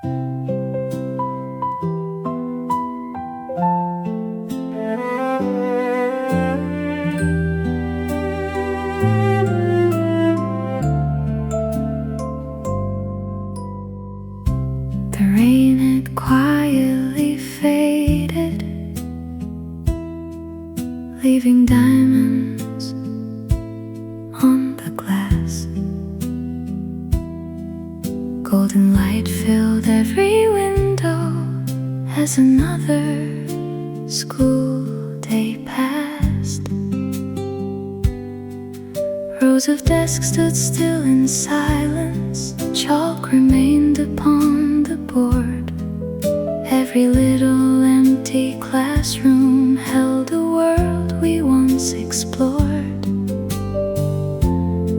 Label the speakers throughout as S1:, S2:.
S1: The rain had quietly faded, leaving diamonds on the glass. Golden light filled every window as another school day passed. Rows of desks stood still in silence. Chalk remained upon the board. Every little empty classroom held a world we once explored.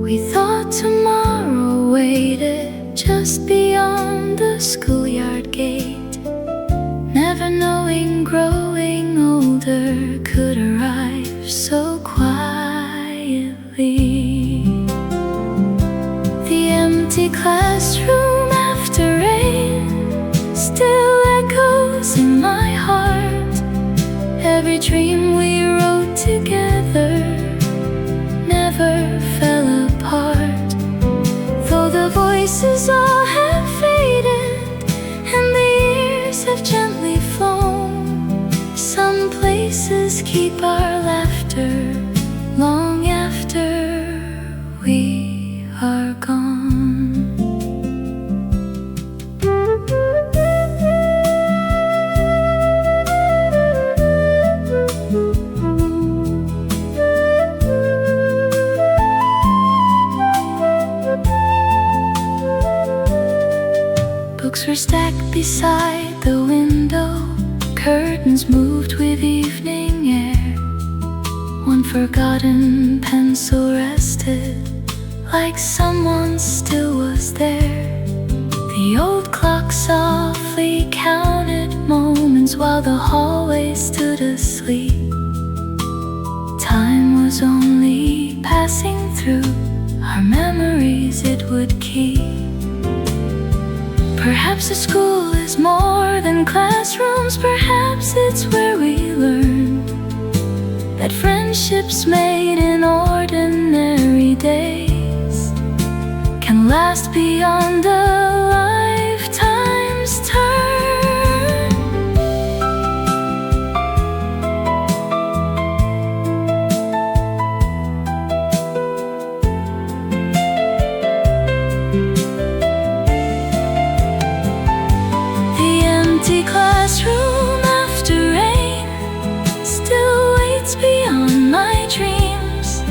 S1: We thought tomorrow waited just beyond the schoolyard gate, never knowing growing older could arrive so quietly. The empty classroom after rain still echoes in my heart. Every dream we wrote together never fell apart. Though the voices all have faded and the years have gently flown, some places keep our laughter long after we are gone. Books were stacked beside the window, curtains moved with evening air. One forgotten pencil rested like someone still was there. The old clock softly counted moments while the hallway stood asleep. Time was only passing through our memories it would keep. Perhaps a school is more than classrooms. Perhaps it's where we learn that friendships made in ordinary days can last beyond a lifetime's turn. Classroom after rain still waits beyond my dreams.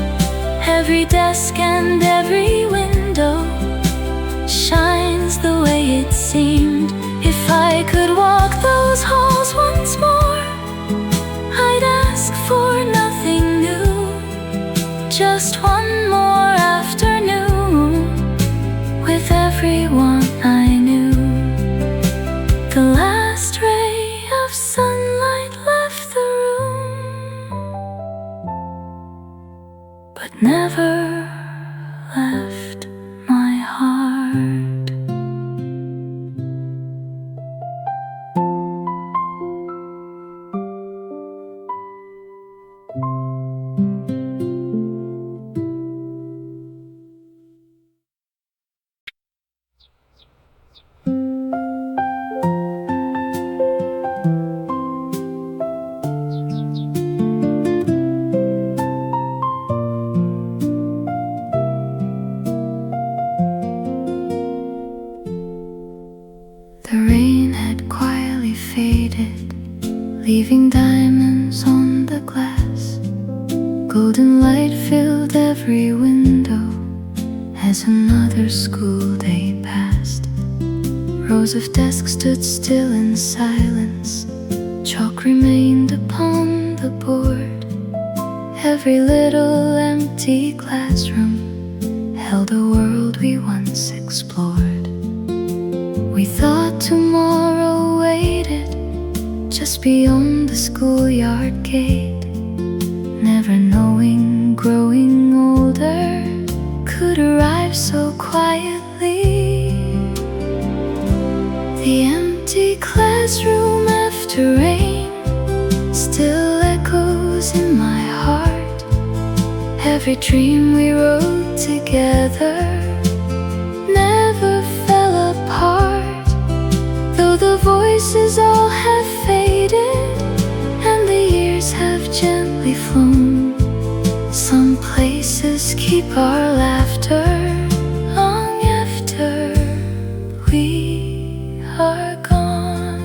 S1: Every desk and every window shines the way it seemed. If I could walk those halls once more, I'd ask for nothing new, just one more afternoon with everyone I knew. The last ray of sunlight left the room, but never left my heart. The rain had quietly faded, leaving diamonds on the glass. Golden light filled every window as another school day passed. Rows of desks stood still in silence. Chalk remained upon the board. Every little empty classroom held a world we once explored. We thought tomorrow waited just beyond the schoolyard gate, never knowing growing older could arrive so quietly. The empty classroom after rain still echoes in my heart. Every dream we wrote together never fell apart. Though the voices all have faded and the years have gently flown, some places keep our laughter long after we are gone.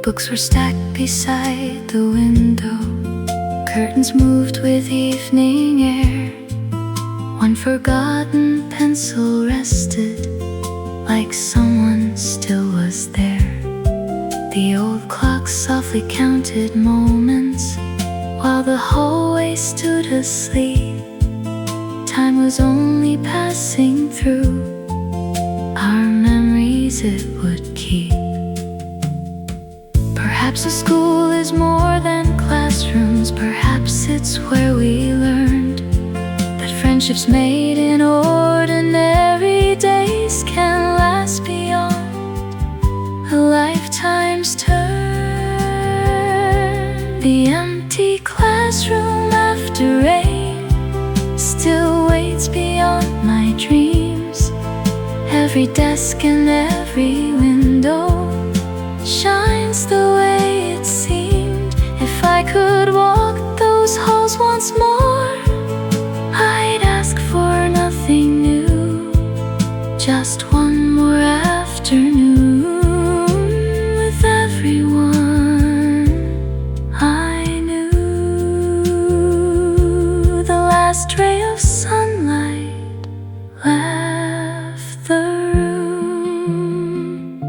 S1: Books were stacked beside the window, curtains moved with evening air. One forgotten pencil rested like someone still was there. The old clock softly counted moments while the hallway stood asleep. Time was only passing through our memories it would keep. Perhaps a school is more than classrooms. Perhaps it's where we learned that friendships made in ordinary days can last beyond a lifetime's turn. The empty classroom after rain still waits beyond my dreams. Every desk and every window shines the way it seemed. If I could walk those halls once more, I'd ask for nothing new, just one more afternoon with everyone I knew. The last ray of sunlight left the room,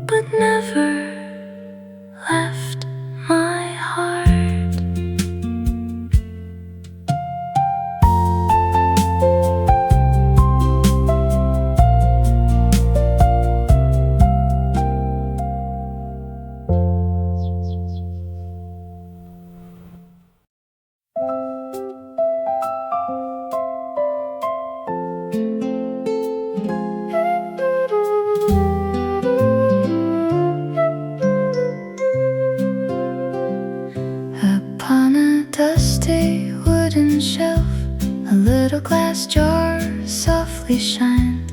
S1: but never left my heart. Upon a dusty wooden shelf, a little glass jar softly shined,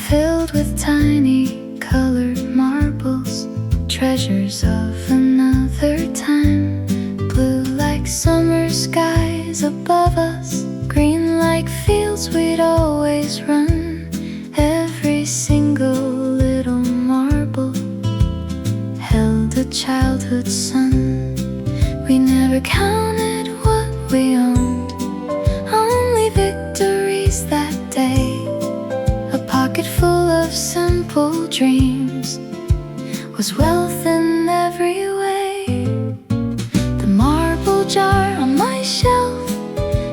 S1: filled with tiny colored marbles, treasures of another time. Blue like summer skies above us, green like fields we'd always run. Every single little marble held a childhood sun. We never counted what we owned, only victories that day. A pocket full of simple dreams was wealth in every way. The marble jar on my shelf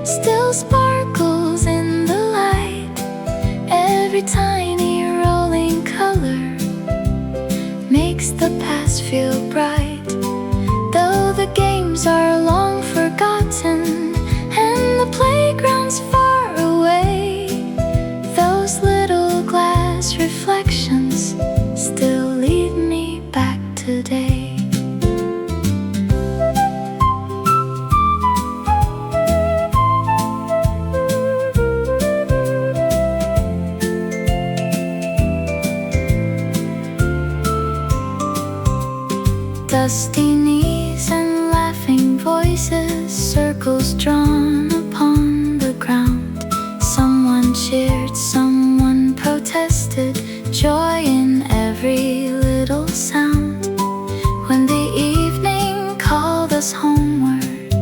S1: still sparkles in the light. Every tiny rolling color makes the past feel bright. Though the games are long forgotten and the playground's far away, those little glass reflections still lead me back today. Dusty knees and laughing voices, circles drawn upon the ground. Someone cheered, someone protested, joy in every little sound. When the evening called us homeward,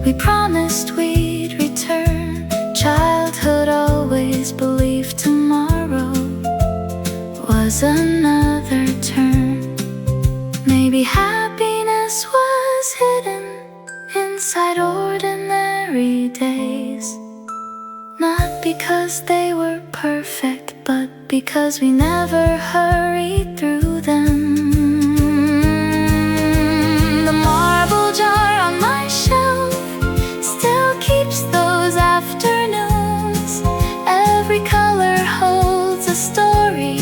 S1: we promised we'd return. Childhood always believed tomorrow was another turn. Maybe happiness was hidden inside ordinary days, not because they were perfect, but because we never hurried through them. The marble jar on my shelf still keeps those afternoons. Every color holds a story,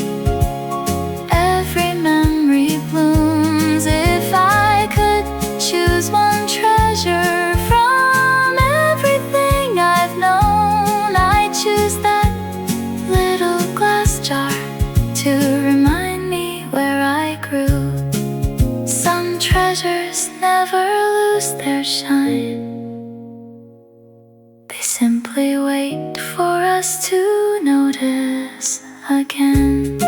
S1: every memory blooms. If I could choose one treasure from everything I've known, I'd choose that little glass jar to remind me where I grew. Some treasures never lose their shine. They simply wait for us to notice again.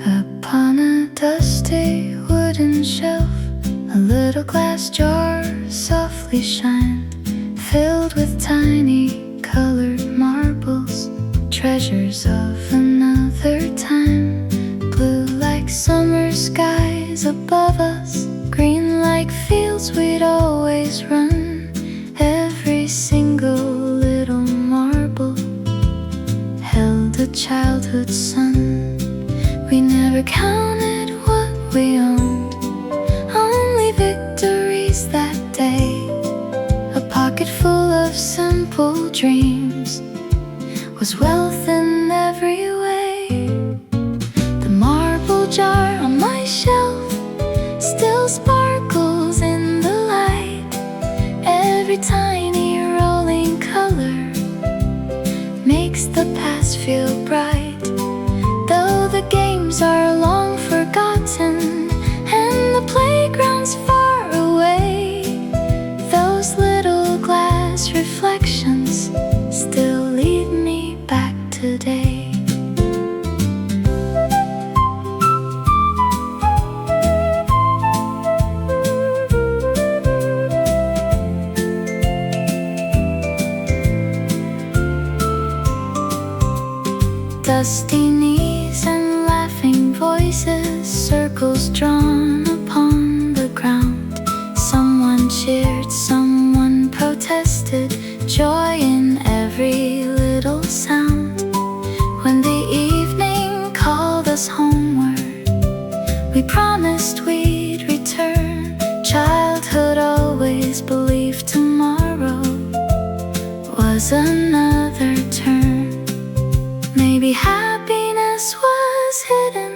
S1: Upon a dusty wooden shelf, a little glass jar softly shined, filled with tiny colored marbles, treasures of another time. Blue like summer skies above us, green like fields we'd always run. Every single little marble held a childhood sun. We never counted what we owned, only victories that day. A pocket full of simple dreams was wealth in every way. The marble jar on my shelf still sparkles in the light. Every tiny rolling color makes the past feel bright. Though the games are long forgotten and the playground's far away, those little glass reflections still lead me back today. Dusty knees and laughing voices, circles drawn upon the ground. Someone cheered, someone protested, joy in every little sound. When the evening called us homeward, we promised we'd return. Childhood always believed tomorrow was another turn. Maybe happiness was hidden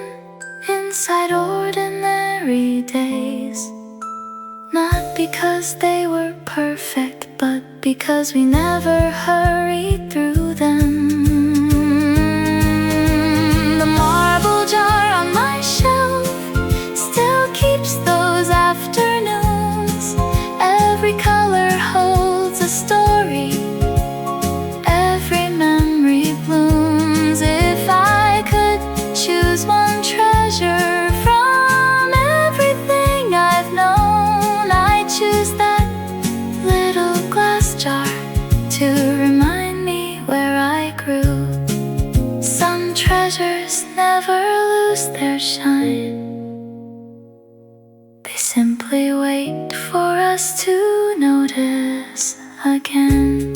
S1: inside ordinary days, not because they were perfect, but because we never hurried through them. The marble jar on my shelf still keeps those afternoons. Every color holds a story, every memory blooms. If I could choose one treasure from everything I've known, I'd choose that little glass jar to remind me where I grew. Some treasures never lose their shine. They simply wait for us to notice again.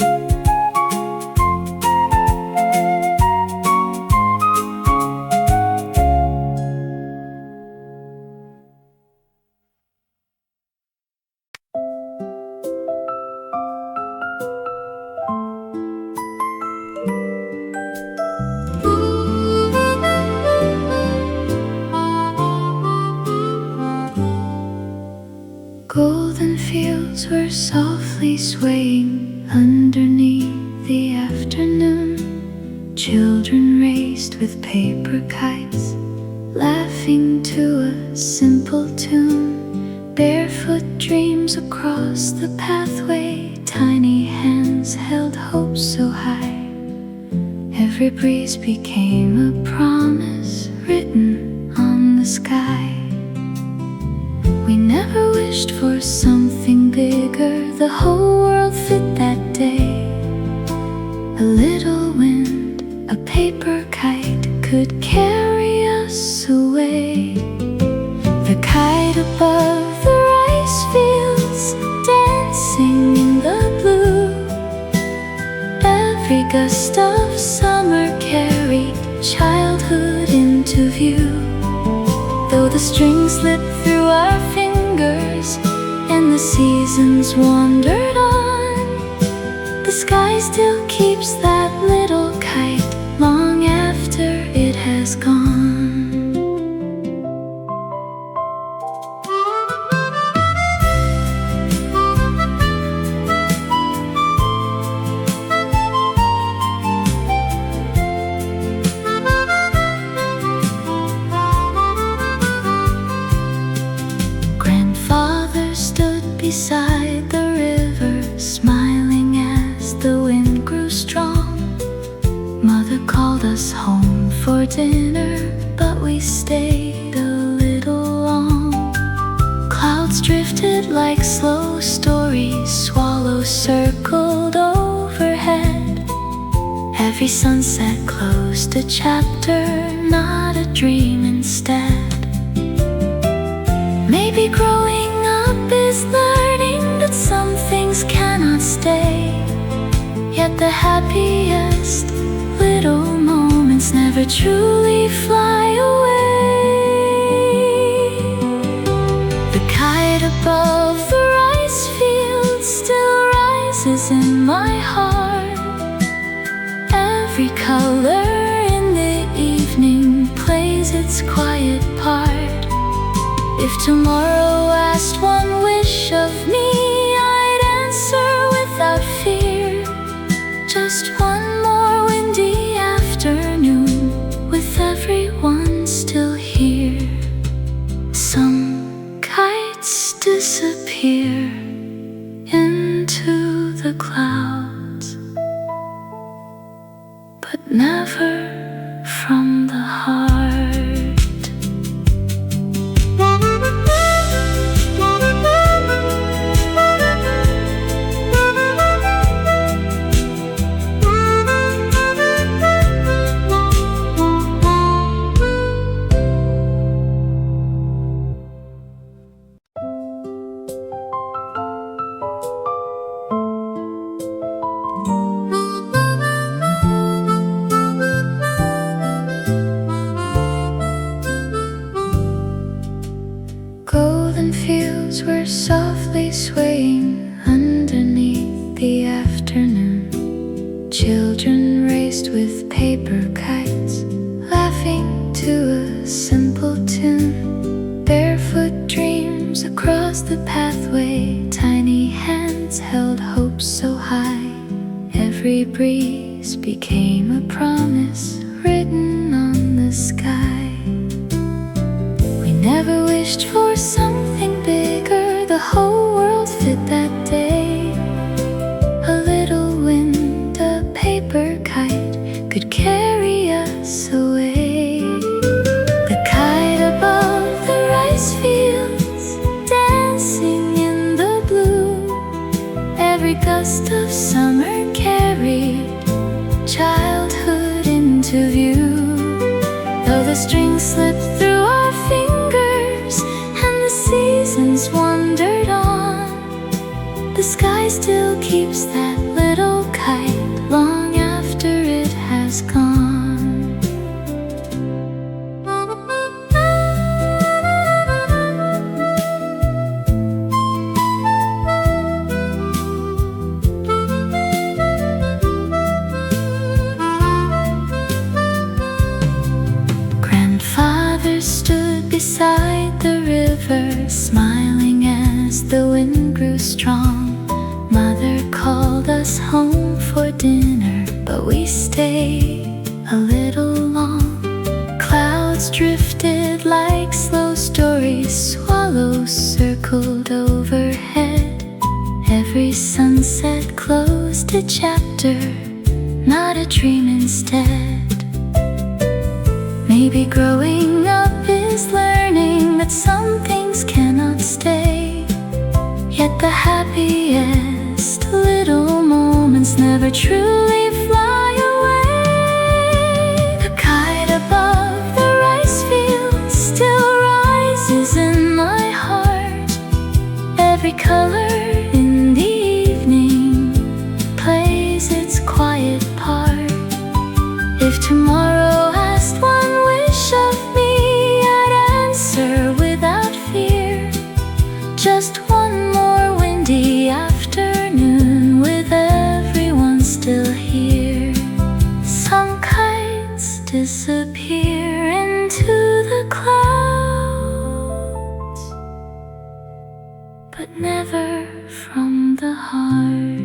S1: Golden fields were softly swaying underneath the afternoon. Children raced with paper kites, laughing to a simple tune. Barefoot dreams across the pathway, tiny hands held hope so high. Every breeze became a promise written on the sky. We never wished for something bigger. The whole world fit that day. A little wind, a paper kite could carry us away. The kite above the rice fields, dancing in the blue. Every gust of summer carried childhood into view. Though the strings slipped through our fingers and the seasons wandered on, the sky still keeps that little kite long after it has gone. Beside the river, smiling as the wind grew strong. Mother called us home for dinner, but we stayed a little long. Clouds drifted like slow stories, swallows circled overhead. Every sunset closed a chapter, not a dream instead. Maybe growing up is learning that some things cannot stay. Yet the happiest little moments never truly fly away. The kite above the rice field still rises in my heart. Every color in the evening plays its quiet part. If tomorrow asked one wish of me, I'd answer without fear. Just one more windy afternoon with everyone still here. Some kites disappear into the clouds, but never from the heart. Fields were softly swaying underneath the afternoon. Children raced with paper kites, laughing to a simple tune. Barefoot dreams across the pathway, tiny hands held hope so high. Every breeze became a promise written on the sky. We never wished for something bigger. The whole world fit that day. A little wind, a paper kite could carry us away. The kite above the rice fields, dancing in the blue. Every gust of summer carried childhood into view. Though the strings slipped through our fingers and the seasons wandered on, the sky still keeps that little kite long after it has gone. Grandfather stood beside the river, smiling as the wind grew strong. Mother called us home for dinner, but we stayed a little long. Clouds drifted like slow stories, swallows circled overhead. Every sunset closed a chapter, not a dream instead. Maybe growing up is learning that some things cannot stay. the happiest little moments never truly fly away. The kite above the rice field still rises in my heart. Every color in the evening plays its quiet part. If tomorrow asked one wish of me, I'd answer without fear. Just one more windy afternoon with everyone still here. Some kites disappear into the clouds, but never from the heart.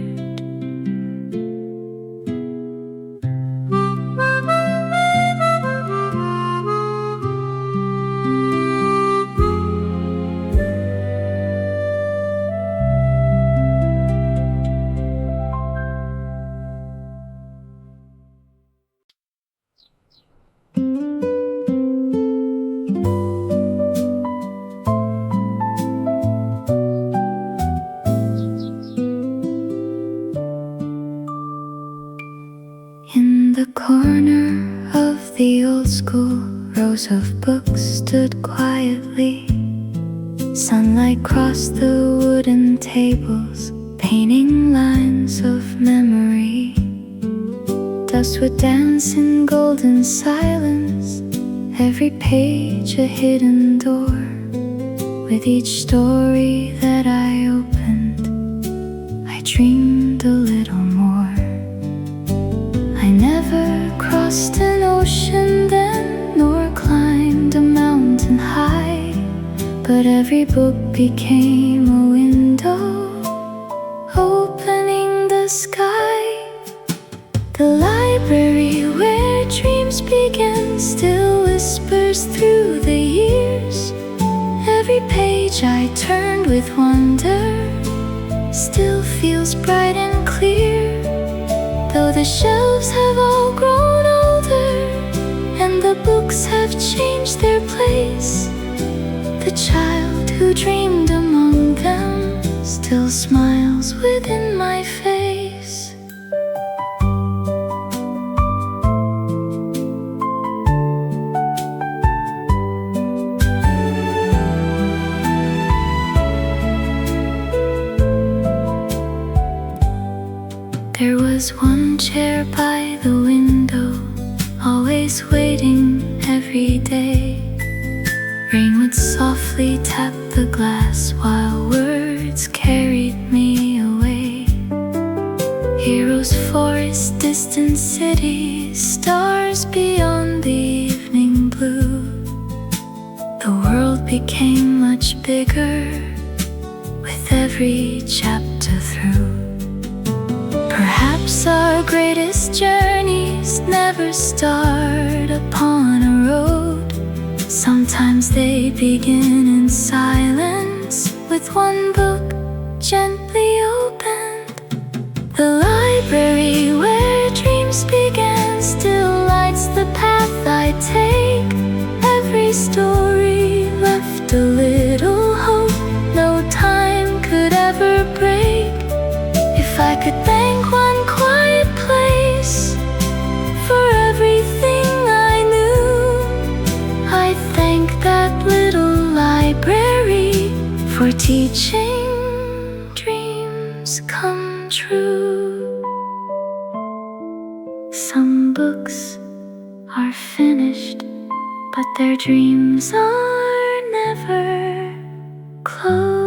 S1: In the corner of the old school, rows of books stood quietly. Sunlight crossed the wooden tables, painting lines of memory. Dust would dance in golden silence, every page a hidden door. With each story that I opened, I dreamed a little more. I never crossed an ocean then, nor climbed a mountain high, but every book became a window, opening the sky. The library where dreams begin still whispers through the years. Every page I turned with wonder still feels bright and clear. Though the shelves have all grown older and the books have changed their place, the child who dreamed among them still smiles within my face. There was one chair by the window, always waiting every day. Rain would softly tap the glass while words carried me away. Heroes, forests, distant cities, stars beyond the evening blue. The world became much bigger with every chapter through. Perhaps our greatest journeys never start upon a road. Sometimes they begin in silence, with one book gently opened. The library where dreams began still lights the path I take. Every story left a little hope no time could ever break. If I could thank one quiet place for everything I knew, I'd thank that little library for teaching dreams come true. Some books are finished, but their dreams are never closed.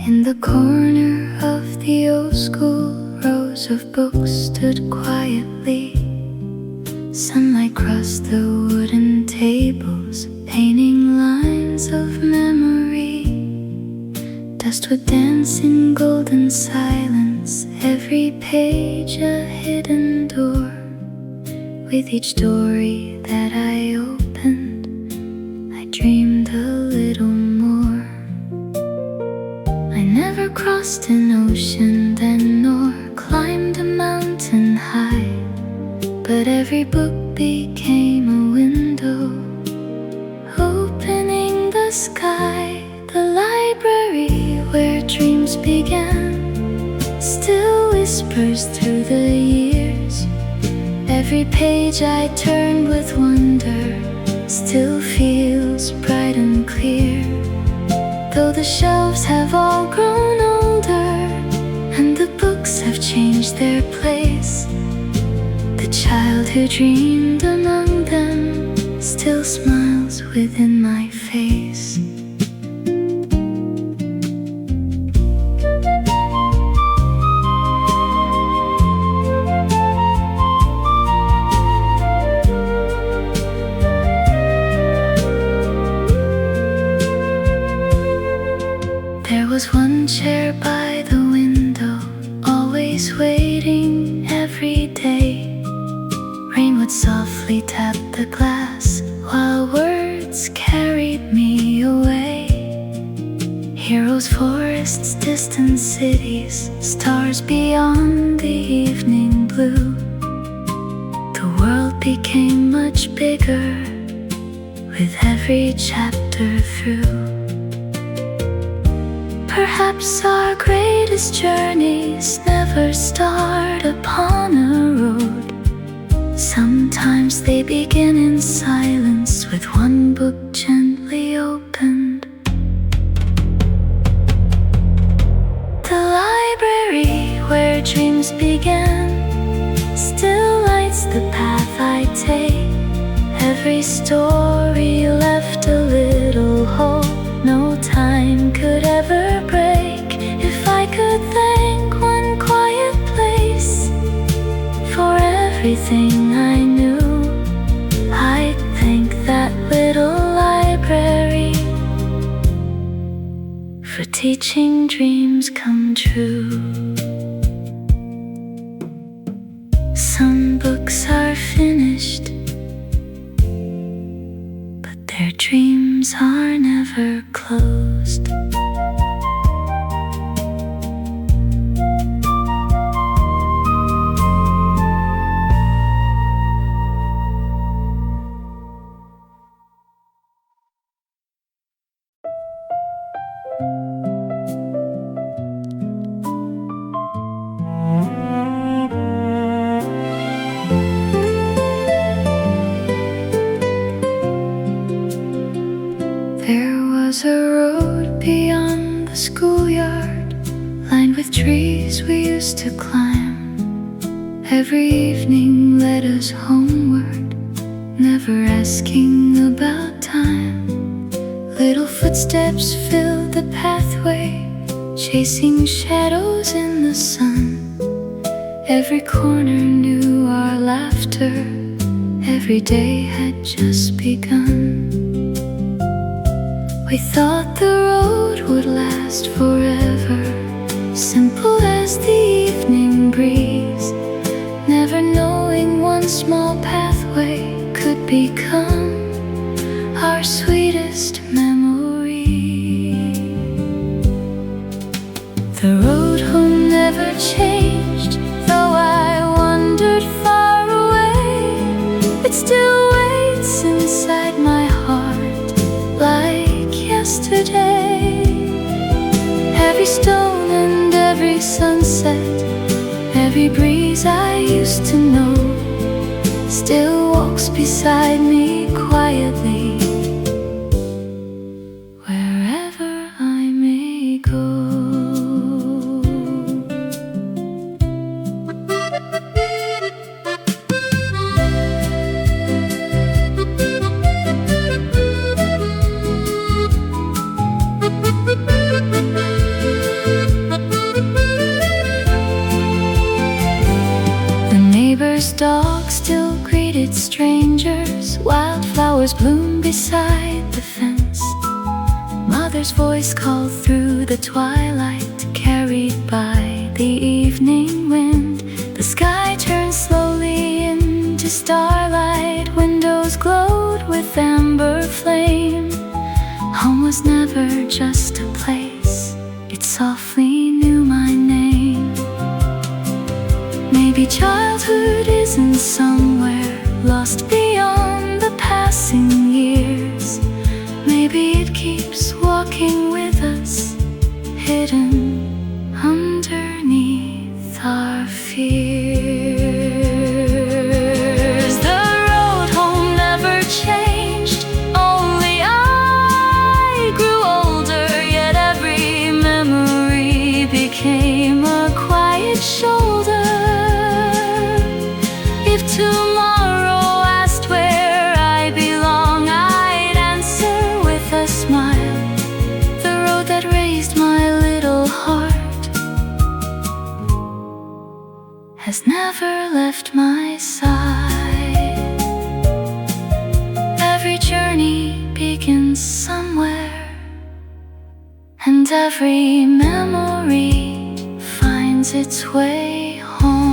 S1: In the corner of the old school, rows of books stood quietly. Sunlight crossed the wooden tables, painting lines of memory. Dust would dance in golden silence, every page a hidden door. With each story that I opened, I dreamed a little more. I never crossed an ocean then, nor climbed a mountain high, but every book became a window, opening the sky. The library where dreams began still whispers through the years. Every page I turned with wonder still feels bright and clear. Though the shelves have all grown older and the books have changed their place, the child who dreamed among them still smiles within my face. There was one chair by the window, always waiting every day. Rain would softly tap the glass while words carried me away. Heroes, forests, distant cities, stars beyond the evening blue. The world became much bigger with every chapter through. Perhaps our greatest journeys never start upon a road. Sometimes they begin in silence with one book gently opened. The library where dreams began still lights the path I take. Every story left a little hole no time could ever break. If I could thank one quiet place for everything I knew, I'd thank that little library for teaching dreams come true. Some books are finished, but their dreams are never closed. There was a road beyond the schoolyard, lined with trees we used to climb. Every evening led us homeward, never asking about time. Little footsteps filled the pathway, chasing shadows in the sun. Every corner knew our laughter, every day had just begun. We thought the road would last forever, simple as the evening breeze, never knowing one small pathway could become our sweetest memory. The road home never changed, though I wandered far away. It still waits inside my heart like yesterday. Every stone and every sunset, every breeze I used to know, still walks beside me quietly, wherever I may go. Neighbor's dog still greeted strangers, wildflowers bloomed beside the fence. Mother's voice called through the twilight, carried by the evening wind. The sky turned slowly into stars. flame. Home was never just a place, it softly knew my name. Maybe childhood isn't somewhere lost beyond the passing years. Maybe it keeps walking with us, hidden underneath our fears. The road home never changed, only I grew older, yet every memory became a quiet shoulder. If tomorrow asked where I belong, I'd answer with a smile. The road that raised my little heart has never left my side. Every journey begins somewhere, and every memory finds its way home.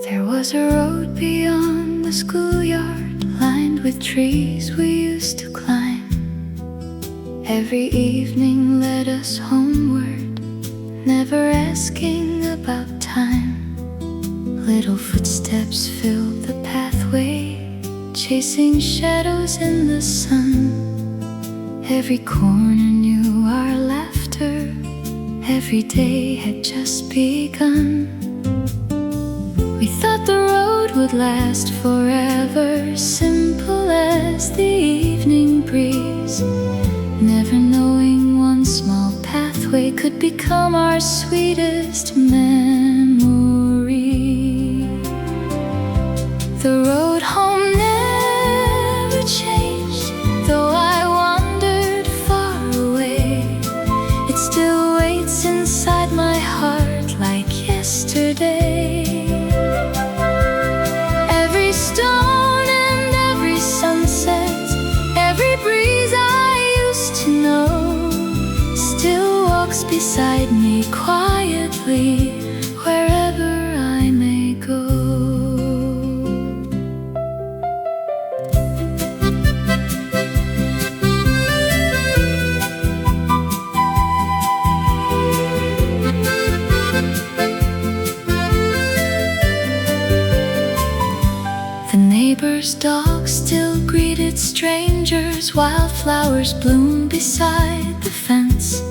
S1: There was a road beyond the schoolyard, lined with trees we used to climb. Every evening led us homeward, never asking about time. Little footsteps filled the pathway, chasing shadows in the sun. Every corner knew our laughter, every day had just begun. We thought the road would last forever, simple as the evening breeze, never knowing one small pathway could become our sweetest memory. The road home never changed, though I wandered far away. It still waits inside my heart like yesterday. Every stone and every sunset, every breeze I used to know, still walks beside me quietly wherever I may go. The neighbor's dog still greeted strangers, wildflowers bloomed beside the fence.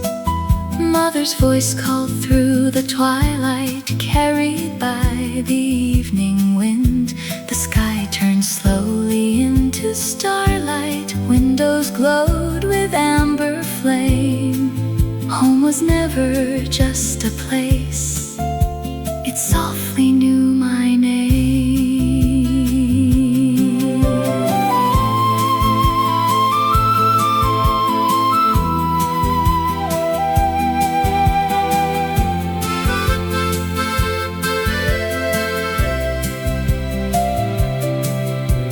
S1: Mother's voice called through the twilight, carried by the evening wind. The sky turned slowly into starlight, windows glowed with amber flame. Home was never just a place, it softly knew my name.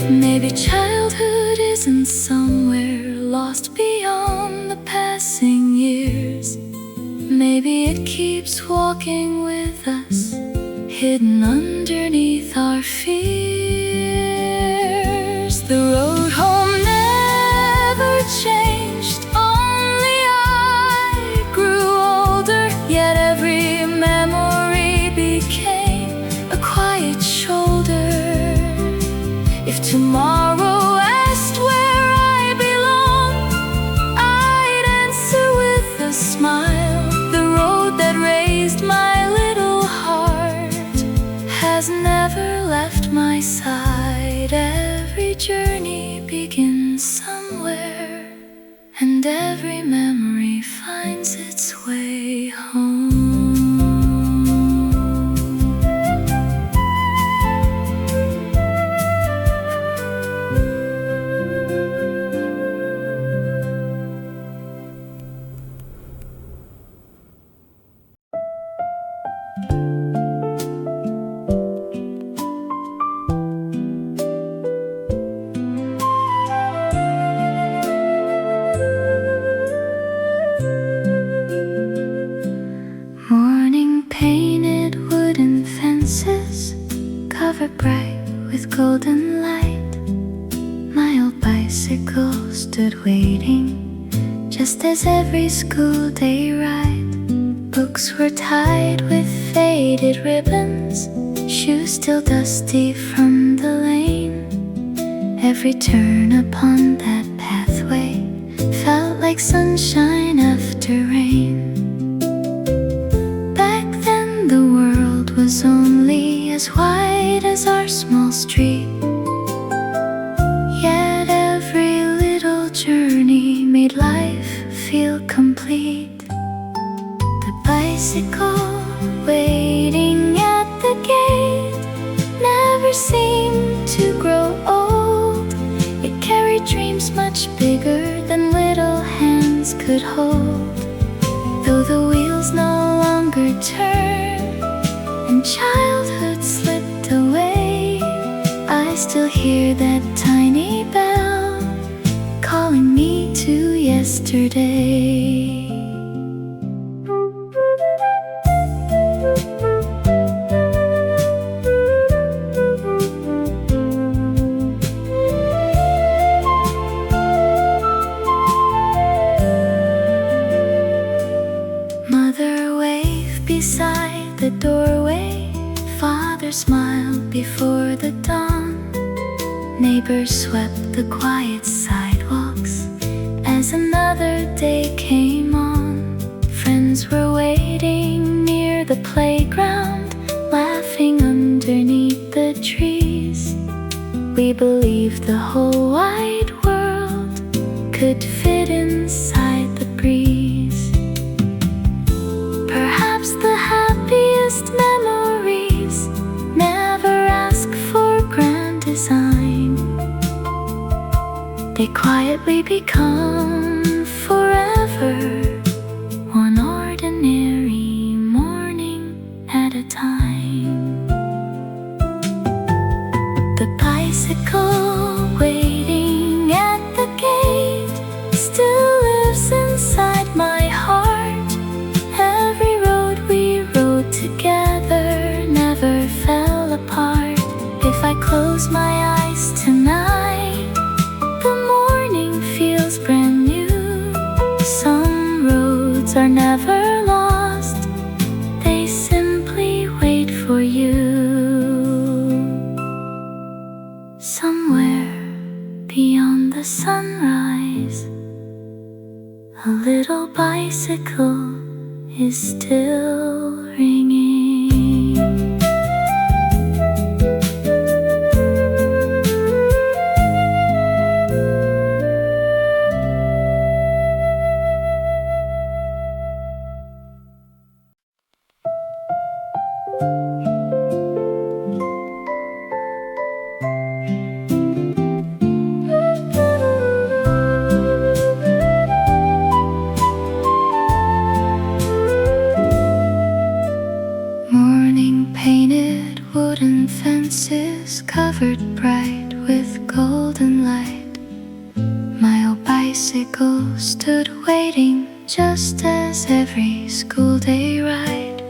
S1: Maybe childhood isn't somewhere lost beyond the passing years. Maybe it keeps walking with us, hidden underneath our fears. The road home never changed, only I grew older, yet every memory became a quiet shoulder. If tomorrow asked where I belong, I'd answer with a smile. The road that raised my little heart has never left my side. Every journey begins somewhere, and every memory finds its way home. bicycle stood waiting, just as every school day ride. Books were tied with faded ribbons, shoes still dusty from the lane. Every turn upon that pathway felt like sunshine after rain. Back then the world was only as wide as our small street, yet every little journey made life feel complete. The bicycle waiting at the gate never seemed to grow old. It carried dreams much bigger than little hands could hold. Though the wheels no longer turn and childhood slipped away, I still hear that tiny bell calling me to yesterday. Mother waved beside the doorway, father smiled before the dawn. Neighbors swept the quiet sidewalks as another day came on. Friends were waiting near the playground, laughing underneath the trees. We believed the whole wide world could fit inside the breeze. Perhaps the happiest memories never ask for grand design. They quietly become forever, one ordinary morning at a time. The bicycle waiting at the gate still lives inside my heart. Every road we rode together never fell apart. If I close my eyes tonight, the morning feels brand new. Some roads are never lost, they simply wait for you. Somewhere beyond the sunrise, a little bicycle is still ringing. Morning painted wooden fences covered bright with golden light. My old bicycle stood waiting just as every school day ride.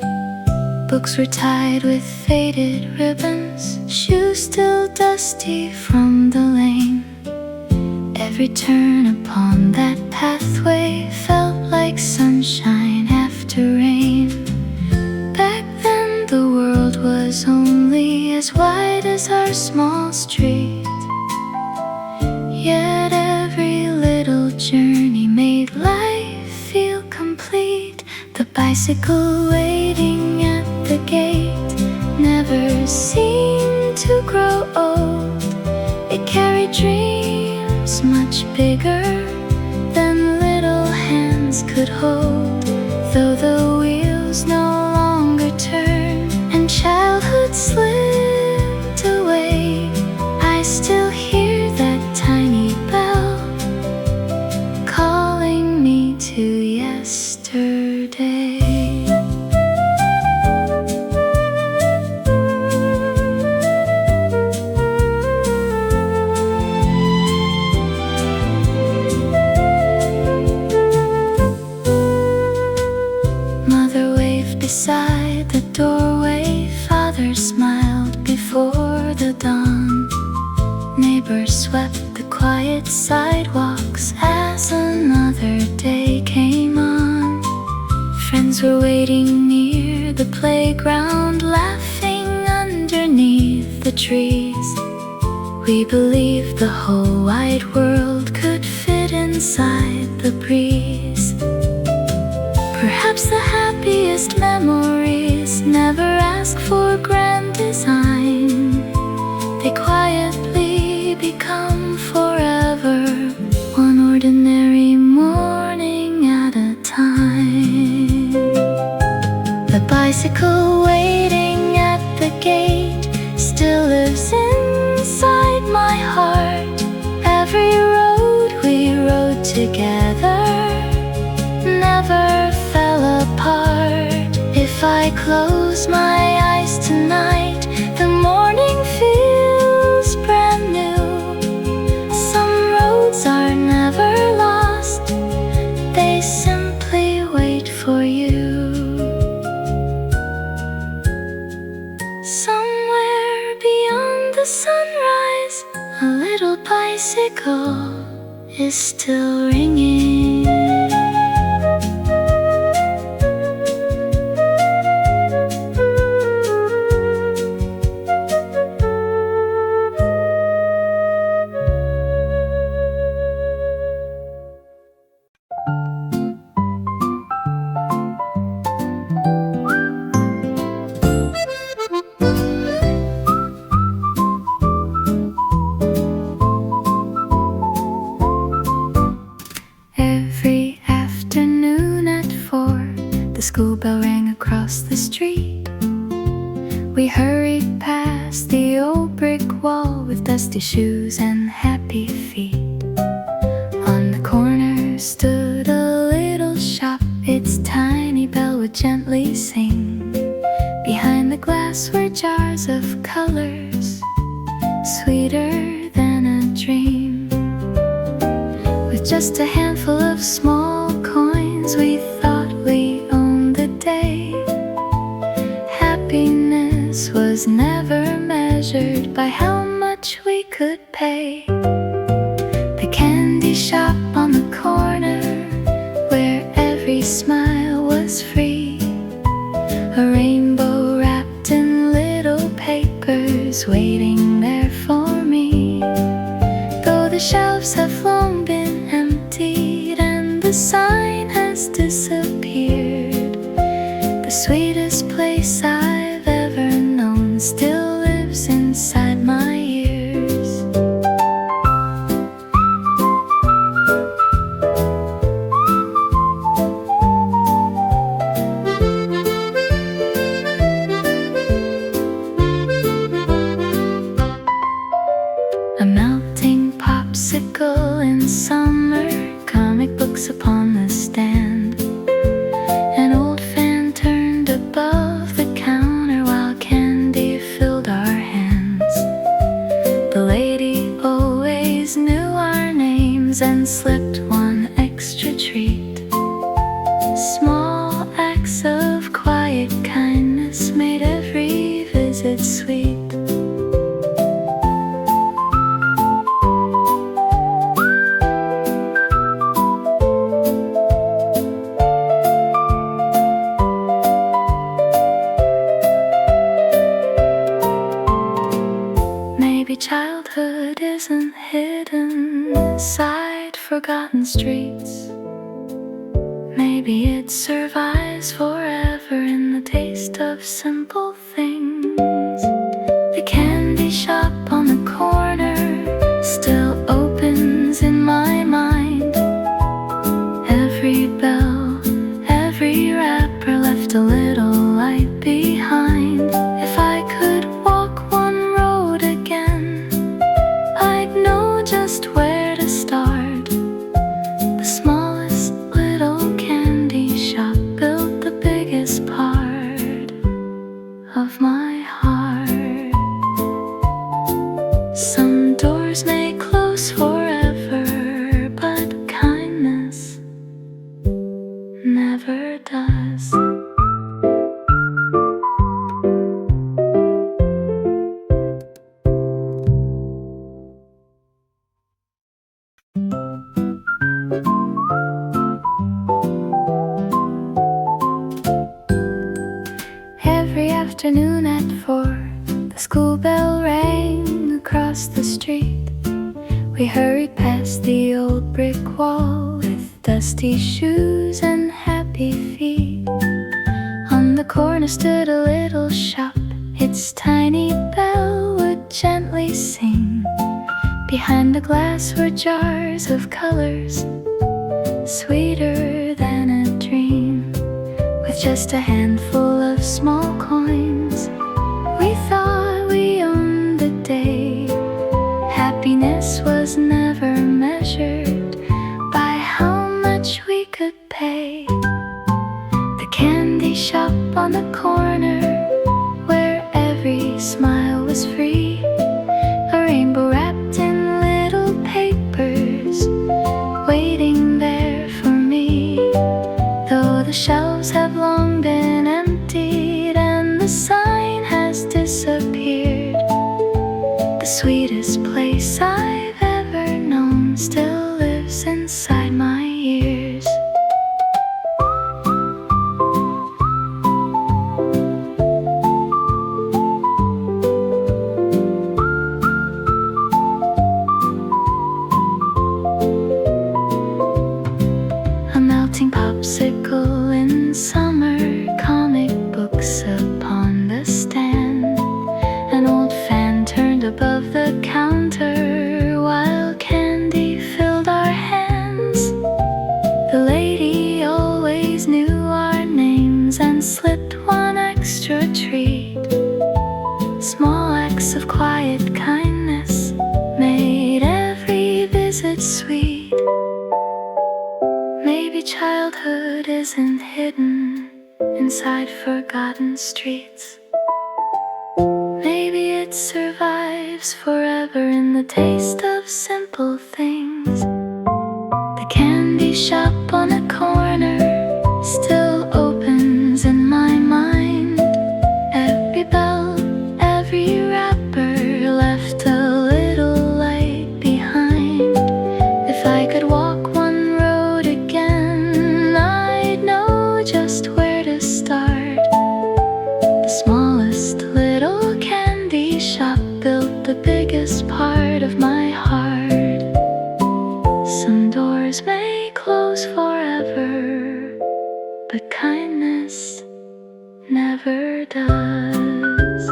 S1: Books were tied with faded ribbons, shoes still dusty from the lane. Every turn upon that pathway felt like sunshine after rain. Back then the world was only as wide as our small street, yet every little journey made life feel complete. The bicycle waiting at the gate never seemed to grow old. It carried dreams much bigger than little hands could hold. Though the wheels no longer turn and childhood slipped away, I still hear that tiny bell calling me to yesterday. Beside the doorway, father smiled before the dawn. Neighbors swept the quiet sidewalks as another day came on. Friends were waiting near the playground, laughing underneath the trees. We believed the whole wide world could fit inside the breeze. Perhaps the happiest memories never ask for grand design. They quietly become forever, one ordinary morning at a time. The bicycle waiting at the gate still lives inside my heart. Every road we rode together never fell apart. If I close my eyes tonight, the morning feels brand new. Some roads are never lost, they simply wait for you. Somewhere beyond the sunrise, a little bicycle is still ringing. Every afternoon at 4, the school bell rang across the street. We hurried past the old brick wall with dusty shoes and happy feet. On the corner stood a little shop, its tiny bell would gently sing. Behind the glass were jars of colors, sweeter than a dream. With just a handful of small coins, we thought we owned the day. Happiness was never measured by how much we could pay. The candy shop on the corner, where every smile was free. A rainbow wrapped in little papers waiting there for me. Though the shelves have long been emptied and the sign has disappeared, the sweetest place I've ever known still lives inside my ears. A melting popsicle in summer, comic books upon the stand. An old fan turned above the counter while candy filled our hands. The lady always knew our names and slipped one extra treat. Small acts of quiet kindness made every visit sweet. Maybe childhood isn't hidden inside forgotten streets. Maybe it survives forever in the taste of simple things. The candy shop on the corner still opens in my mind. Every bell, every wrapper left a little light behind. If I could walk one road again, I'd know just where to start. The smallest little candy shop built the biggest part of my heart. Every afternoon at 4, the school bell rang across the street. We hurried past the old brick wall with dusty shoes and happy feet. On the corner stood a little shop. Its tiny bell would gently sing. Behind the glass were jars of colors, sweeter than a dream. With just a handful of small coins, we thought we owned the day. Happiness was never measured by how much we could pay. The candy shop on the corner, where every smile was free. A rainbow wrapped in little papers, waiting there for me. Though the shelves have long been emptied and the sign has disappeared, the sweetest place I've ever known still lives inside my ears. A melting popsicle in summer, comic books upon the stand, an old fan turned above the counter while candy filled our hands. The lady always knew our names and slipped one extra treat. Small acts of quiet kindness made every visit sweet. Maybe childhood isn't hidden inside forgotten streets. Maybe it survives forever in the taste of simple things. The candy shop on a corner still opens in my mind. Every bell, every wrapper left a little light behind. If I could walk one road again, I'd know just where to start. The smallest little candy shop built the biggest part of my heart. Some doors may close forever, but kindness never does.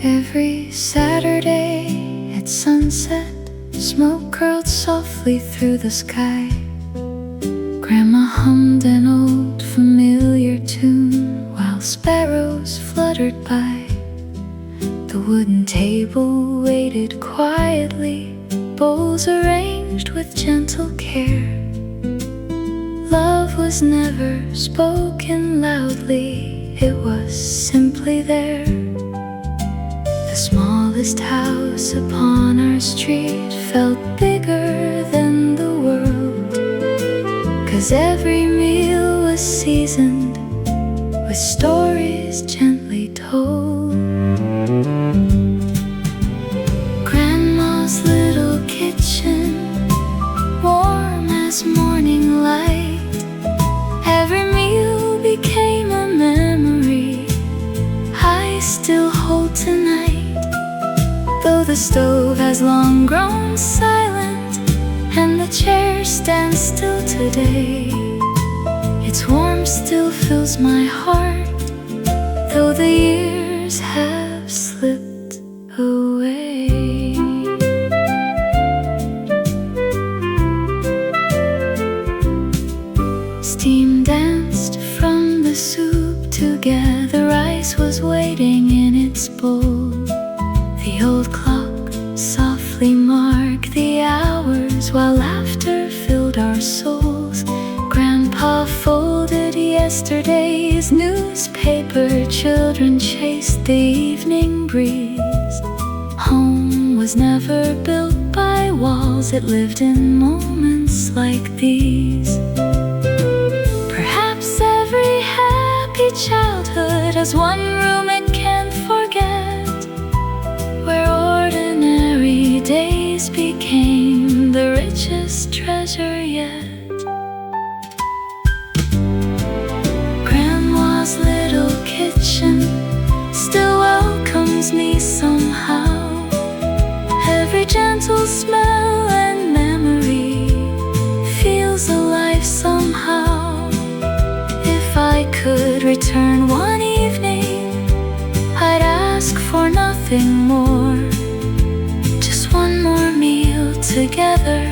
S1: Every Saturday at sunset, smoke curled softly through the sky. Grandma hummed an old familiar tune while sparrows fluttered by. The wooden table waited quietly, bowls arranged with gentle care. Love was never spoken loudly, it was simply there. The smallest house upon our street felt bigger than the world, 'cause every meal was seasoned with stories gently told. Grandma's little kitchen, warm as morning light. Every meal became a memory I still hold tonight. Though the stove has long grown silent and the chair stands still today, its warmth still fills my heart, though the years have slipped away. Steam danced from the soup together, rice was waiting in its bowl. The old clock softly marked the hours while laughter filled our souls. Grandpa folded yesterday's newspaper, children chased the evening breeze. was never built by walls, it lived in moments like these. Perhaps every happy childhood has one room it can't forget, where ordinary days became the richest treasure yet. Grandma's little kitchen still welcomes me somehow. Every gentle smell and memory feels alive somehow. If I could return one evening, I'd ask for nothing more, just one more meal together,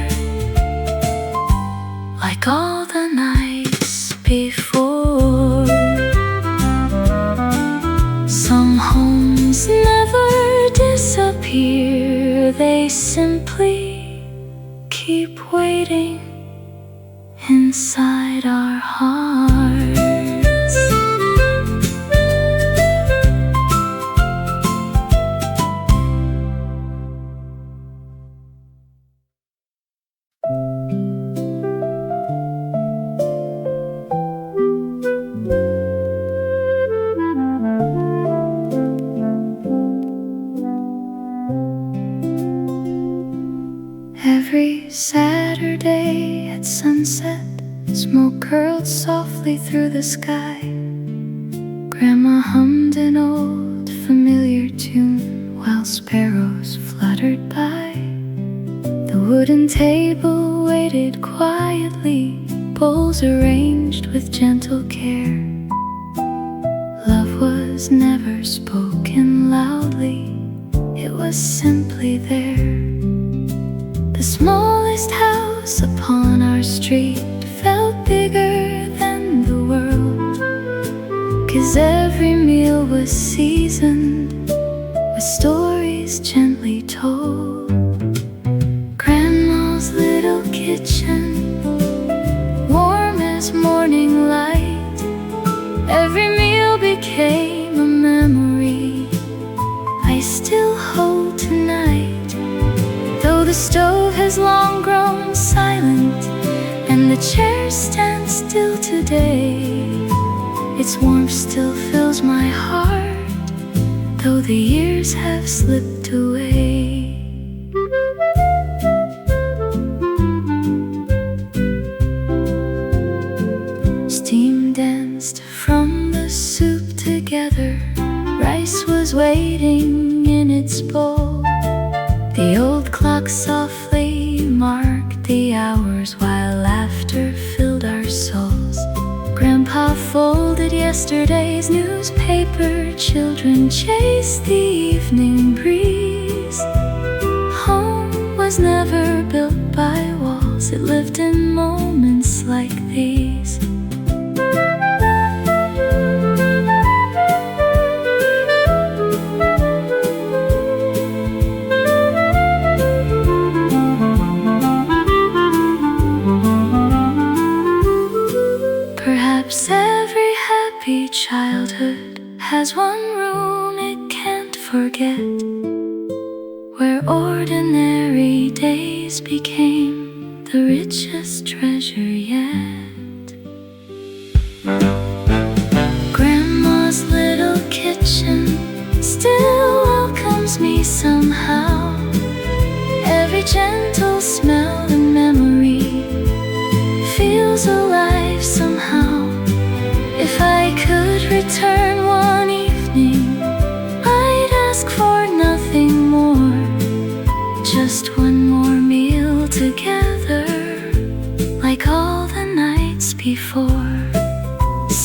S1: like all the nights before. Some homes never disappear, they simply keep waiting inside our hearts. Every Saturday at sunset, smoke curled softly through the sky. Grandma hummed an old familiar tune while sparrows fluttered by. The wooden table waited quietly, bowls arranged with gentle care. Love was never spoken loudly, it was simply there. The smallest house upon our street felt bigger than the world, 'cause every meal was seasoned with stories gently told. Grandma's little kitchen, warm as morning light, every meal became a memory I still hold tonight. Though the stove has long grown silent and the chairs stand still today, its warmth still fills my heart, though the years have slipped away. Steam danced from the soup together, rice was waiting in its bowl. The old clock softly marked the hours while laughter filled our souls. Grandpa folded yesterday's newspaper, children chased the evening breeze. Home was never built by walls, it lived in moments like these. Perhaps every happy childhood has one room it can't forget, where ordinary days became the richest treasure yet. Grandma's little kitchen still welcomes me somehow. Every gentle smell and memory feels alive somehow. If I could return one evening, I'd ask for nothing more, just one more meal together, like all the nights before.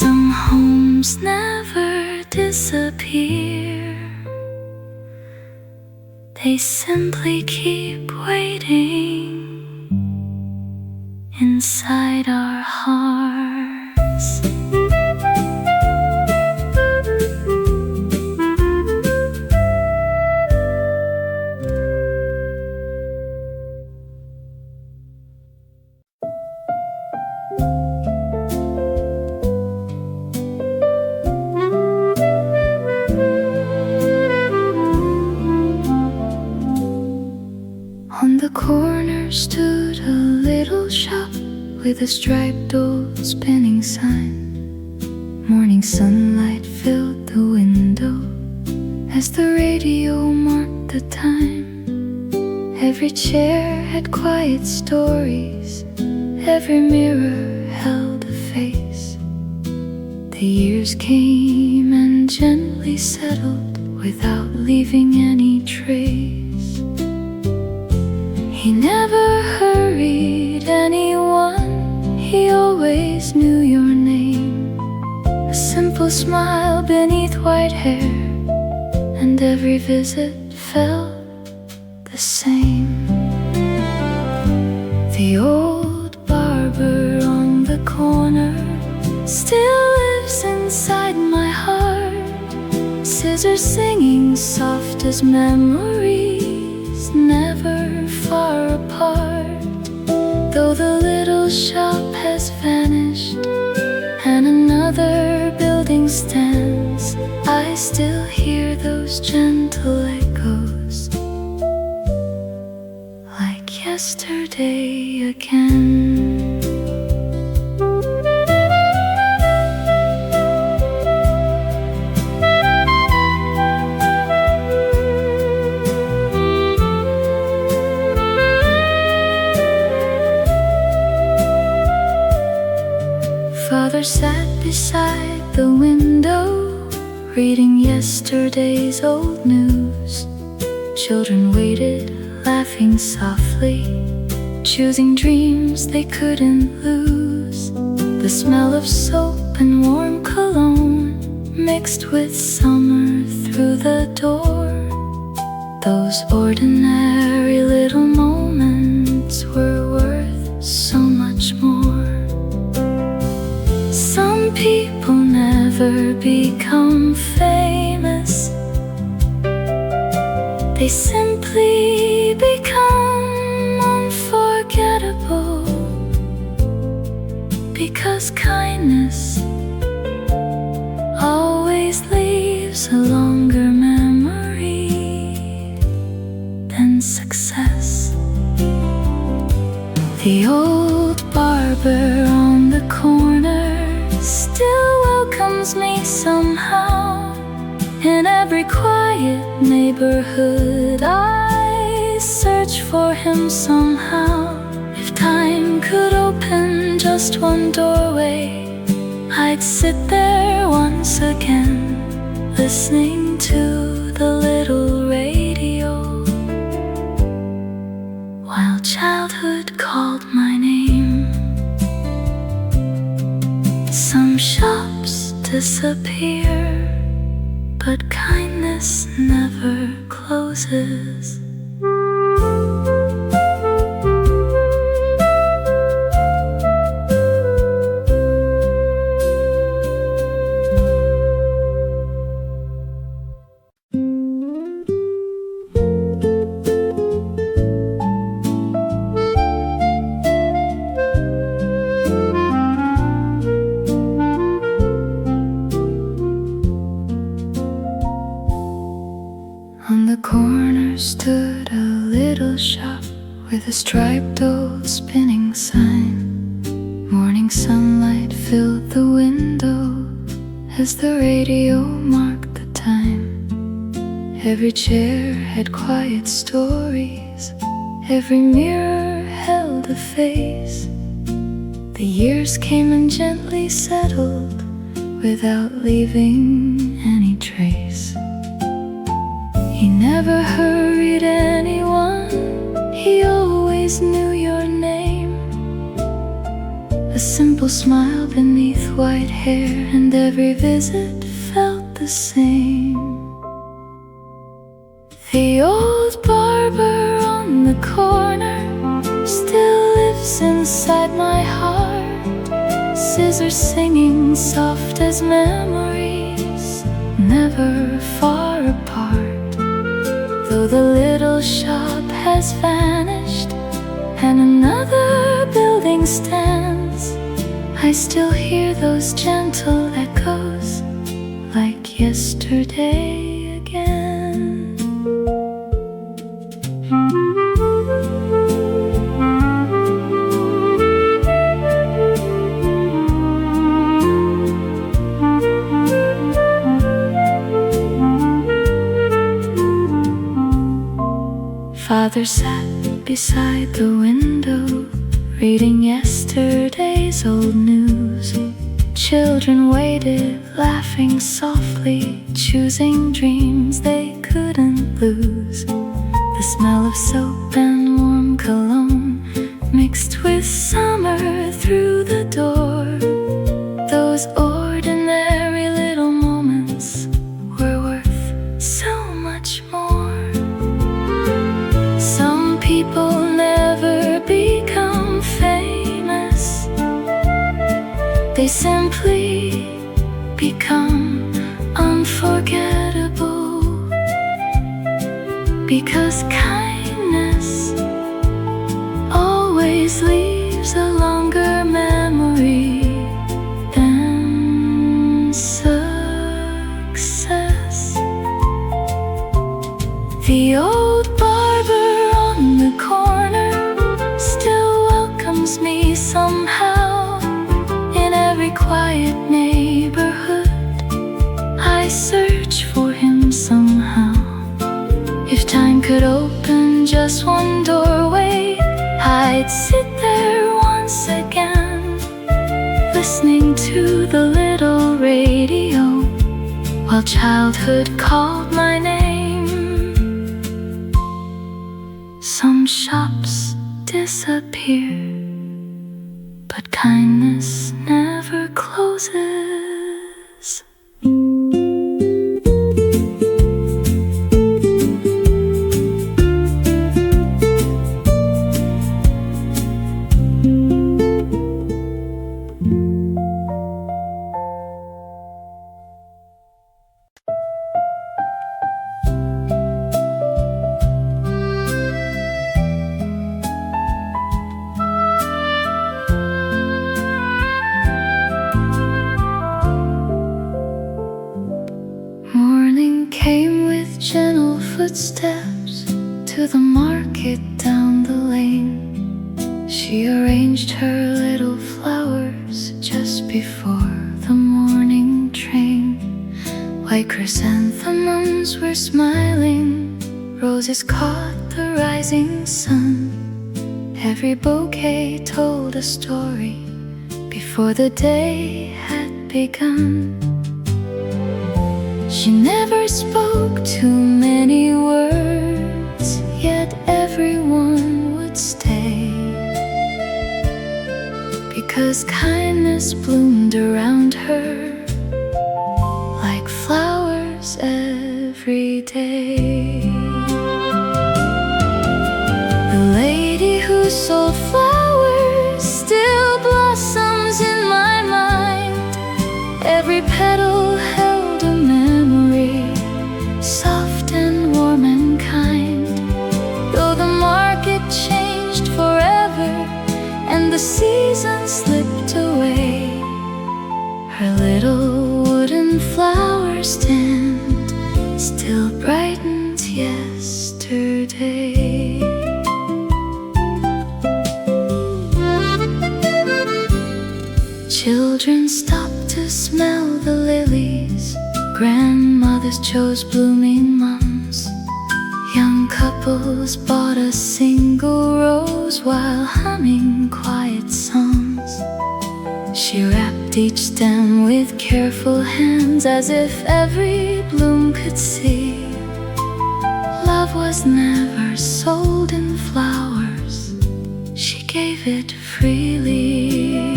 S1: Some homes never disappear, they simply keep waiting inside our hearts. with a striped old spinning sign. Morning sunlight filled the window as the radio marked the time. Every chair had quiet stories, every mirror held a face. The years came and gently settled without leaving any trace. He never hurried anyone, he always knew your name. A simple smile beneath white hair, and every visit felt the same. The old barber on the corner still lives inside my heart. Scissors singing soft as memories, never far apart. Though the little shop has vanished and another building stands, I still hear those gentle echoes, like yesterday again. Father sat beside the window, reading yesterday's old news. Children waited, laughing softly, choosing dreams they couldn't lose. The smell of soap and warm cologne mixed with summer through the door. Those ordinary little moments were worth so much more. Some people never become famous, they simply become unforgettable, because kindness always leaves a longer memory than success. The old barber on the corner still welcomes me somehow. In every quiet neighborhood I search for him somehow. If time could open just one doorway, I'd sit there once again, listening to the little radio, while childhood called my name. Some shops disappear, but kindness never closes. On the corner stood a little shop with a striped old spinning sign. Morning sunlight filled the window as the radio marked the time. Every chair had quiet stories, every mirror held a face. The years came and gently settled without leaving any trace. He never hurried anyone, he always knew your name. A simple smile beneath white hair, and every visit felt the same. The old barber on the corner still lives inside my heart. Scissors singing soft as memories, never far apart. Though the little shop has vanished and another building stands, I still hear those gentle echoes, like yesterday again. Father sat beside the window, reading yesterday's old news. Children waited, laughing softly, choosing dreams they couldn't lose. The smell of soap and warm cologne mixed with summer through the door. Those ordinary little moments were worth so much more. Some people never become famous, they simply become unforgettable. Because kindness always leaves a longer memory than success. The old barber on the corner still welcomes me somehow. In every quiet neighborhood I search for him somehow. If time could open just one doorway, I'd sit there once again, listening to the little radio while childhood called my name. Some shops disappear, but kindness never closes. Came with gentle footsteps to the market down the lane. She arranged her little flowers just before the morning train. White chrysanthemums were smiling, roses caught the rising sun. Every bouquet told a story before the day had begun. She never spoke too many words, yet everyone would stay, because kindness bloomed around her like flowers every day. The lady who sold flowers still blossoms in my mind. Every petal held a memory, soft and warm and kind. Though the market changed forever and the seasons slipped away, her little wooden flower stand still brightens yesterday. Children stopped to smell the lilies, grandmothers chose blooming mums. Young couples bought a single rose while humming quiet songs. She wrapped each stem with careful hands, as if every bloom could see. Love was never sold in flowers, she gave it freely.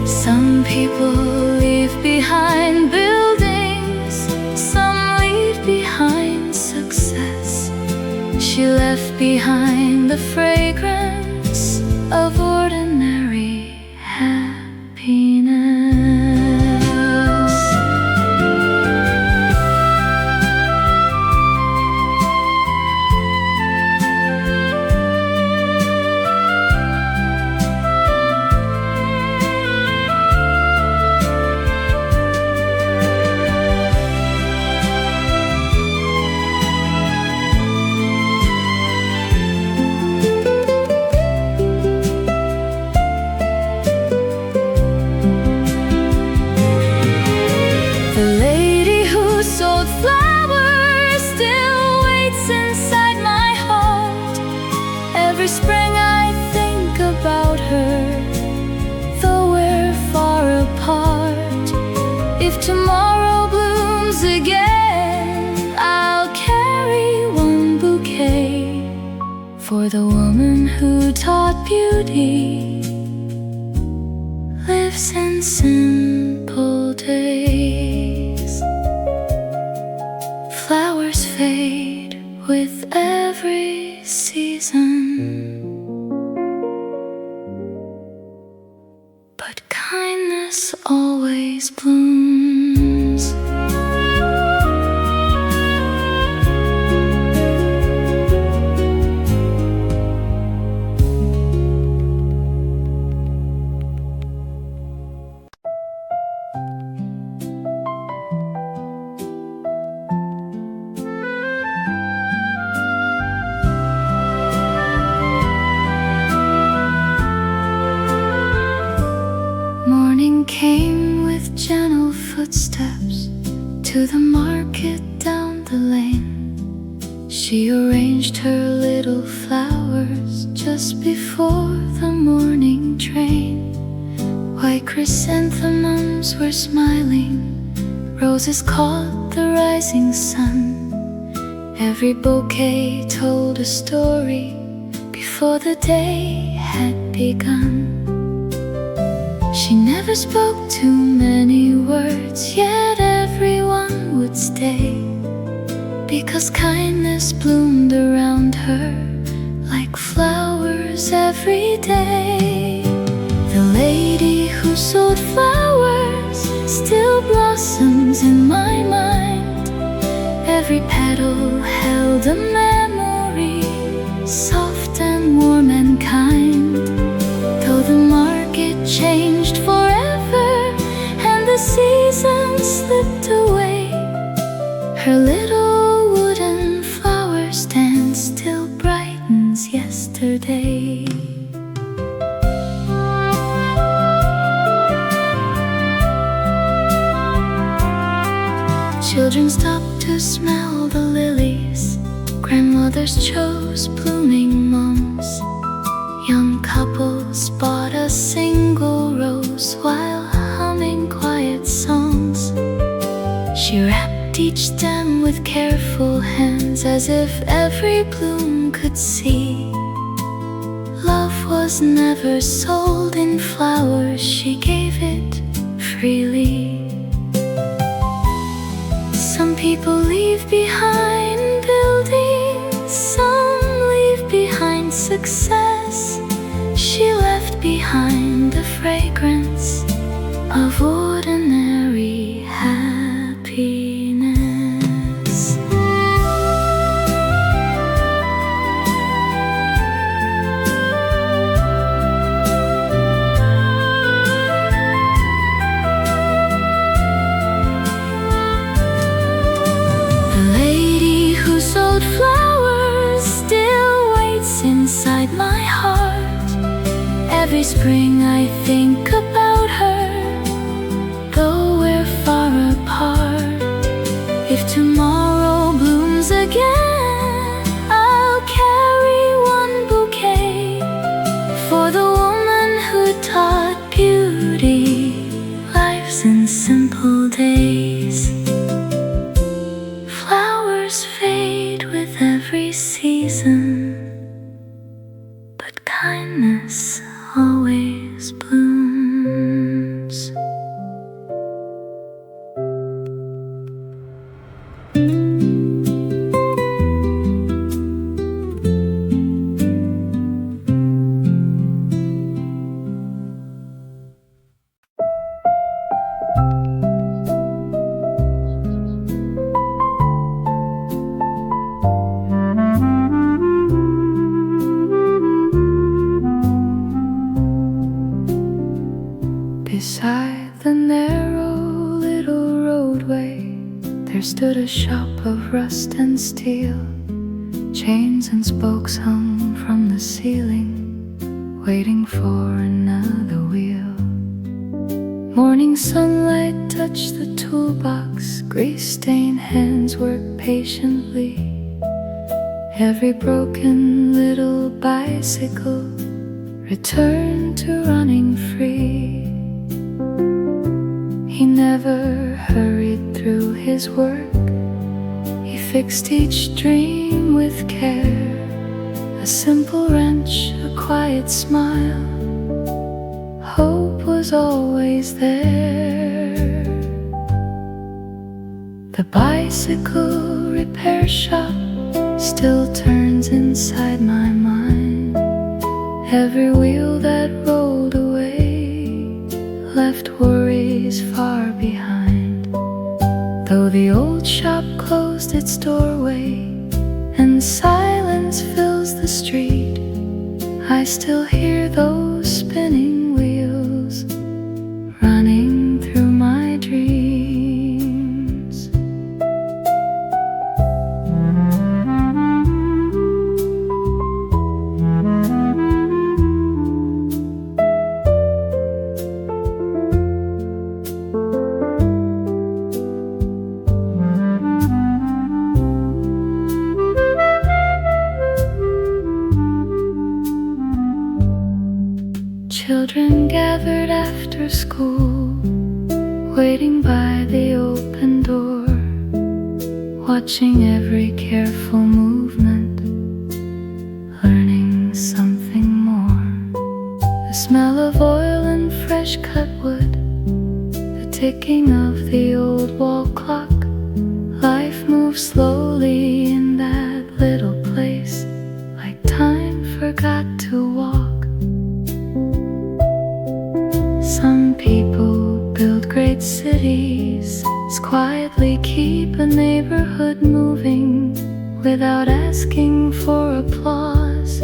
S1: Some people leave behind buildings, some leave behind success. She left behind the fragrance of ordinary happiness. For the woman who taught beauty lives in simple days. Flowers fade with every season, but kindness always blooms. Morning came with gentle footsteps to the market down the lane. She arranged her little flowers just before the morning train. White chrysanthemums were smiling, roses caught the rising sun. Every bouquet told a story before the day had begun. She never spoke too many words, yet everyone would stay, because kindness bloomed around her like flowers every day. The lady who sold flowers still blossoms in my mind. Every petal held a memory, soft and warm and kind. Though the market changed forever and the seasons slipped away, her little wooden flower stand still brightens yesterday. Children stopped to smell the lilies, grandmothers chose blooming mums. Young couples bought a single rose while humming quiet songs. She wrapped each stem with careful hands, as if every bloom could see. Love was never sold in flowers, she gave it freely. Some people leave behind buildings, some leave behind success. She left behind the fragrance of ordinary happiness. The lady who sold flowers still waits inside my heart. Every spring I think about her, though we're far apart. If tomorrow blooms again, I'll carry one bouquet for the woman who taught beauty lives in simple days. Flowers fade with every season, but kindness always blooms. Beside the narrow little roadway, there stood a shop of rust and steel. Chains and spokes hung from the ceiling, waiting for another wheel. Morning sunlight touched the toolbox, grease-stained hands worked patiently. Every broken little bicycle returned to running free. He never hurried through his work. He fixed each dream with care, a simple wrench, a quiet smile. Hope was always there. The bicycle repair shop still turns inside my mind. Every wheel that rolled away left worries far behind. Though the old shop closed its doorway and silence fills the street, I still hear those spinning wheels running through my dreams. Children gathered after school, waiting by the open door, watching every careful movement, learning something more. The smell of oil and fresh cut wood, the ticking of the old wall clock. Life moves slowly in that little place, like time forgot to walk. Some people build great cities, quietly keep a neighborhood moving without asking for applause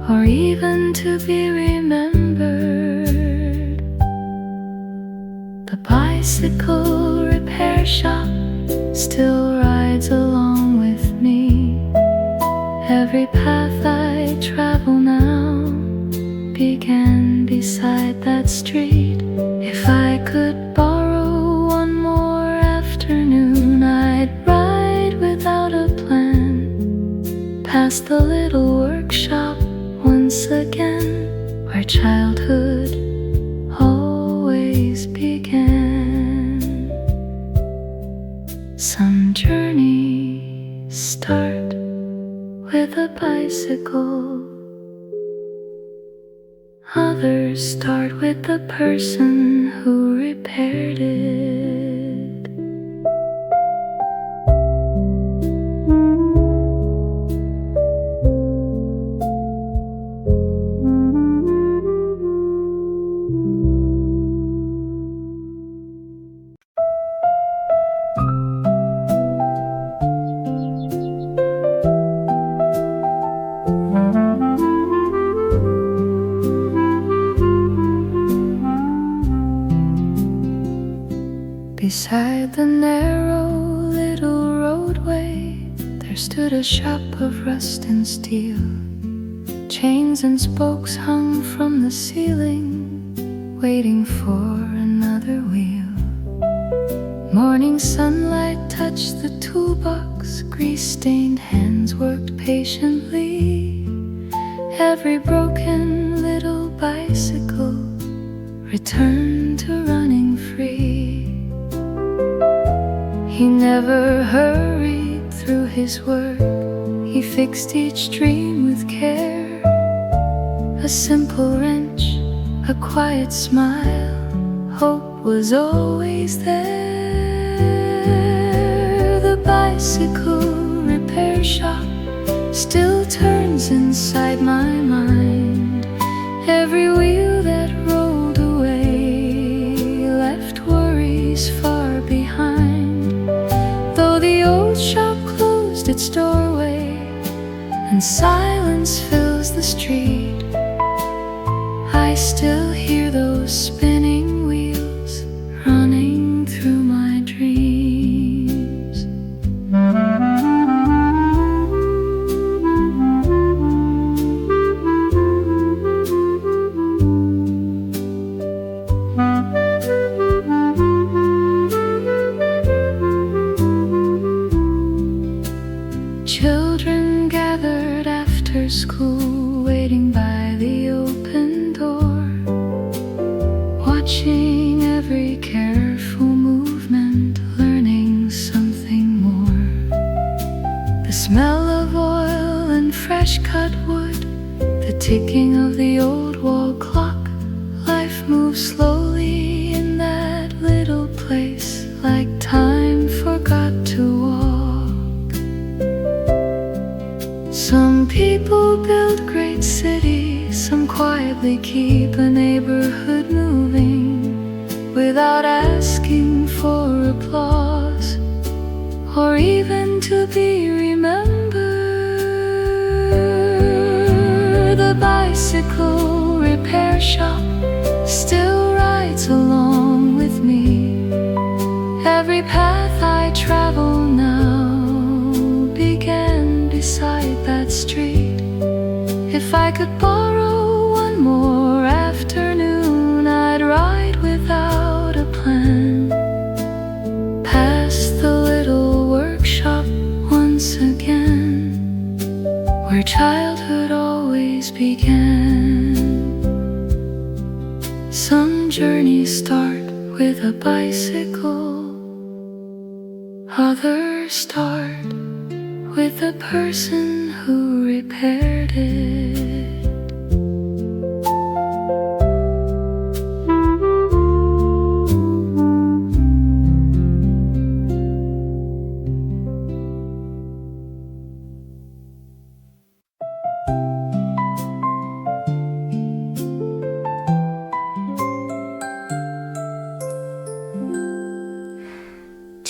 S1: or even to be remembered. The bicycle repair shop still rides along with me. Every path I travel now began beside that street. If I could borrow one more afternoon, I'd ride without a plan past the little workshop once again, where childhood always began. Some journeys start with a bicycle, others start with the person who repaired it. Beside the narrow little roadway, there stood a shop of rust and steel. Chains and spokes hung from the ceiling, waiting for another wheel. Morning sunlight touched the toolbox, grease-stained hands worked patiently. Every broken little bicycle returned to running free. He never hurried through his work, he fixed each dream with care. A simple wrench, a quiet smile, hope was always there. The bicycle repair shop still turns inside my mind. Every wheel that rolled away left worries far behind. Though the old shop closed its doorway and silence fills the street, I still hear those spinning wheels running through my dreams. Children gathered after school, waiting by the open door, watching every careful movement, learning something more. The smell of oil and fresh fresh cut wood, the ticking of the old wall clock. Life moves slowly in that little place, like time forgot to walk. Some people build great cities, some quietly keep a neighborhood moving without asking for applause or even to be remembered. The bicycle repair shop still rides along with me. Every path I travel now began beside that street. If I could borrow one more afternoon, I'd ride without a plan past the little workshop once again, where childhood always began. Some journeys start with a bicycle, others start with the person who repaired it.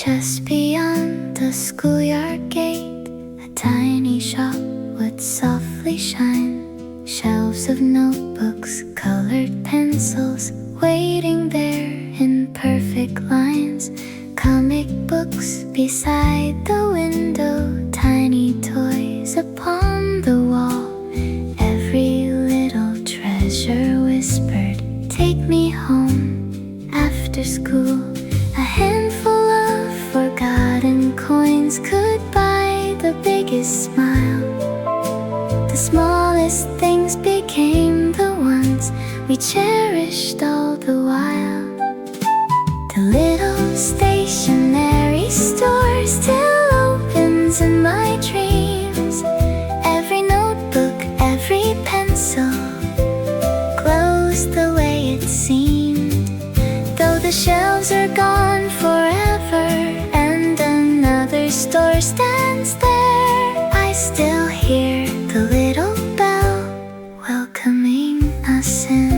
S1: Just beyond the schoolyard gate, a tiny shop would softly shine. Shelves of notebooks, colored pencils, waiting there in perfect lines. Comic books beside the window, tiny toys upon the wall. Every little treasure whispered, "Take me home." After school, a handful of forgotten coins could buy the biggest smile. The smallest things became the ones we cherished all the while. The little stationery store still opens in my dreams. Every notebook, every pencil glows the way it seemed. Though the shelves are gone forever and another store stands there, I still hear the little bell welcoming us in.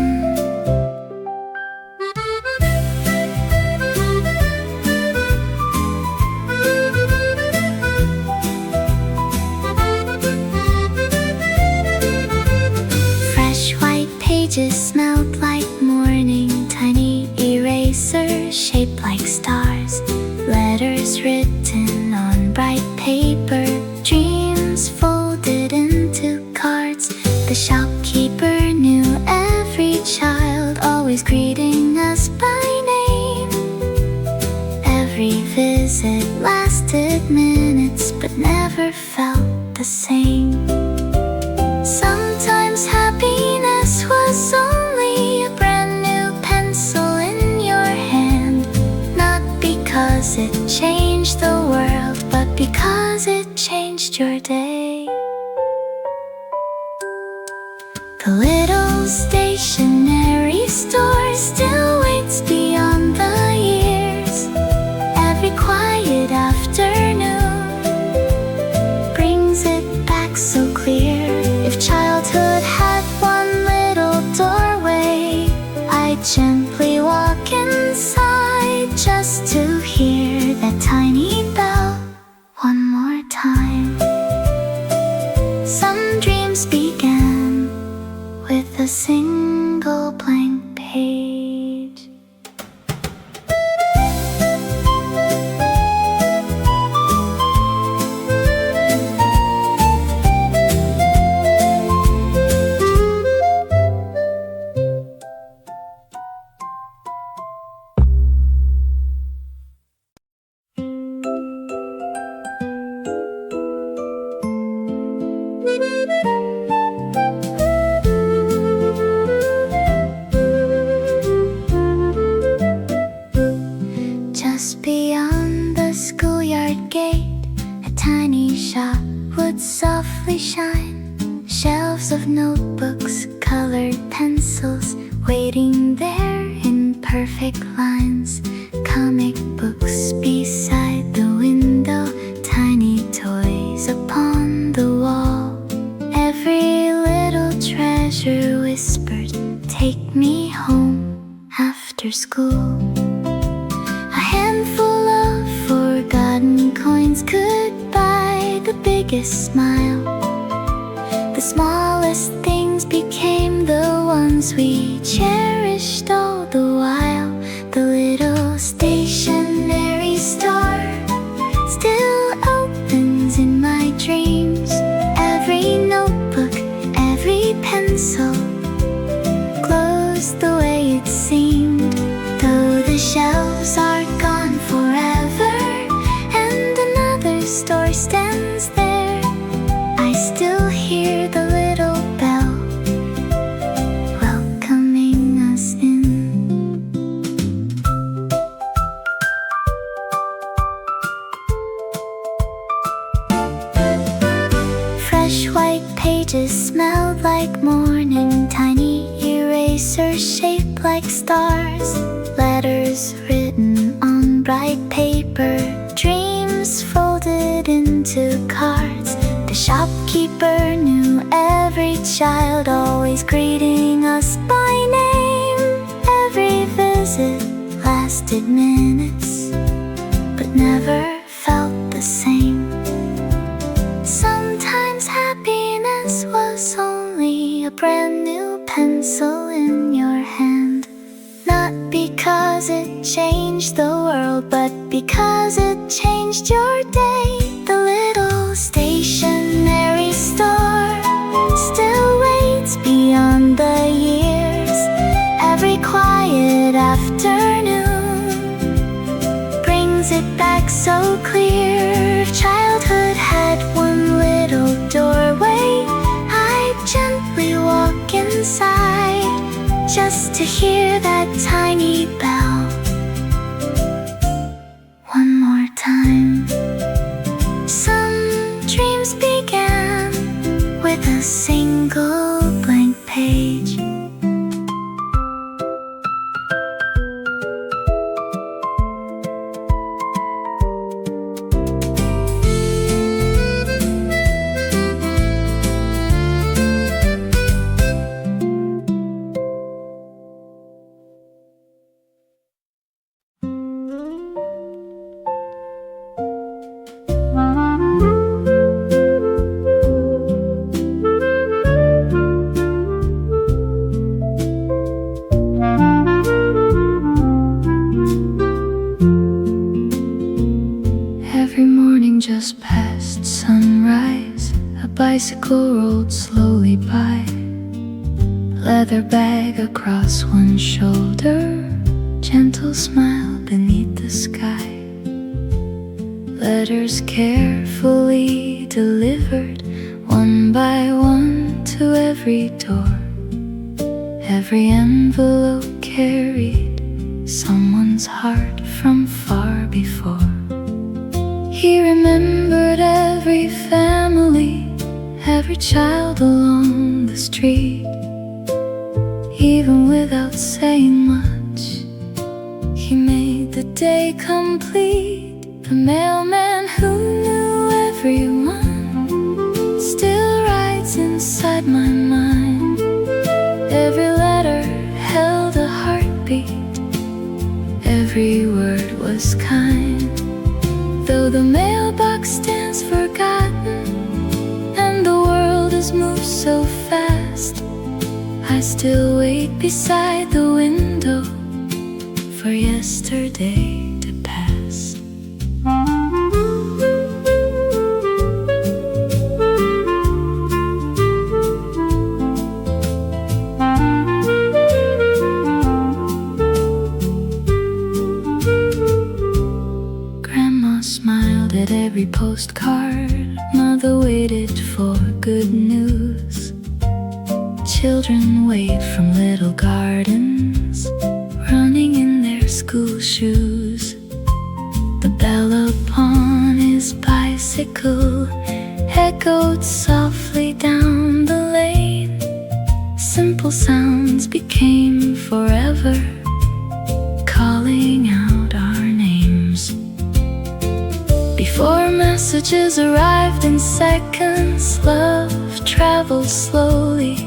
S1: Fresh white pages smelled like morning, tiny erasers shaped like stars, letters written on bright paper, dreams folded into cards. The shopkeeper knew every child, always greeting us by name. Every visit lasted minutes, but never felt the same. Sometimes happiness was only a brand new pencil in your hand, not because it changed the world, but because it changed your day. The little stationery store still waits beyond the years. Every quiet afternoon brings it back so clear. If childhood had one little doorway, I'd gently walk inside just to hear that tiny bell one more time. Some dreams began with a single blank page. Just beyond the schoolyard gate, a tiny shop would softly shine. shelves of notebooks, colored pencils, waiting there in perfect lines. Comic books beside the window, tiny toys upon the wall. Every little treasure whispered, "Take me home after school." A handful of forgotten coins could buy the biggest smile. The smallest things became the ones we cherished all the while. The little stationery store still opens in my dreams. Every notebook, every pencil glows the way it seemed. Though the shelves are gone forever and another store stands there, I still hear the little bell welcoming us in. Fresh white pages smelled like morning, tiny erasers shaped like stars, letters written on bright paper, dreams folded into cards. The shopkeeper knew every child, always greeting us by name. Every visit lasted minutes, but never felt the same. Sometimes happiness was only a brand new pencil in your hand. Not because it changed the world, but because it changed your day. The little stationery store still waits beyond the years. Every quiet afternoon brings it back so clear. If childhood had one little doorway, I'd gently walk inside just to hear that tiny bell one more time. Some dreams began with a single blank page. Just past sunrise, a bicycle rolled slowly by, leather bag across one shoulder, gentle smile beneath the sky. Letters carefully delivered, one by one to every door. Every envelope carried someone's heart from far before. He remembered every family, every child along the street. Even without saying much, he made the day complete. The mailman who knew everyone still rides inside my mind. Every letter held a heartbeat, every word was kind. Though the mailbox stands forgotten and the world has moved so fast, I still wait beside the window for yesterday to pass. At every postcard, mother waited for good news. Children wave from little gardens, running in their school shoes. The bell upon his bicycle echoed softly down the lane. sounds became forever, calling out our names. Before messages arrived in seconds, love traveled slowly.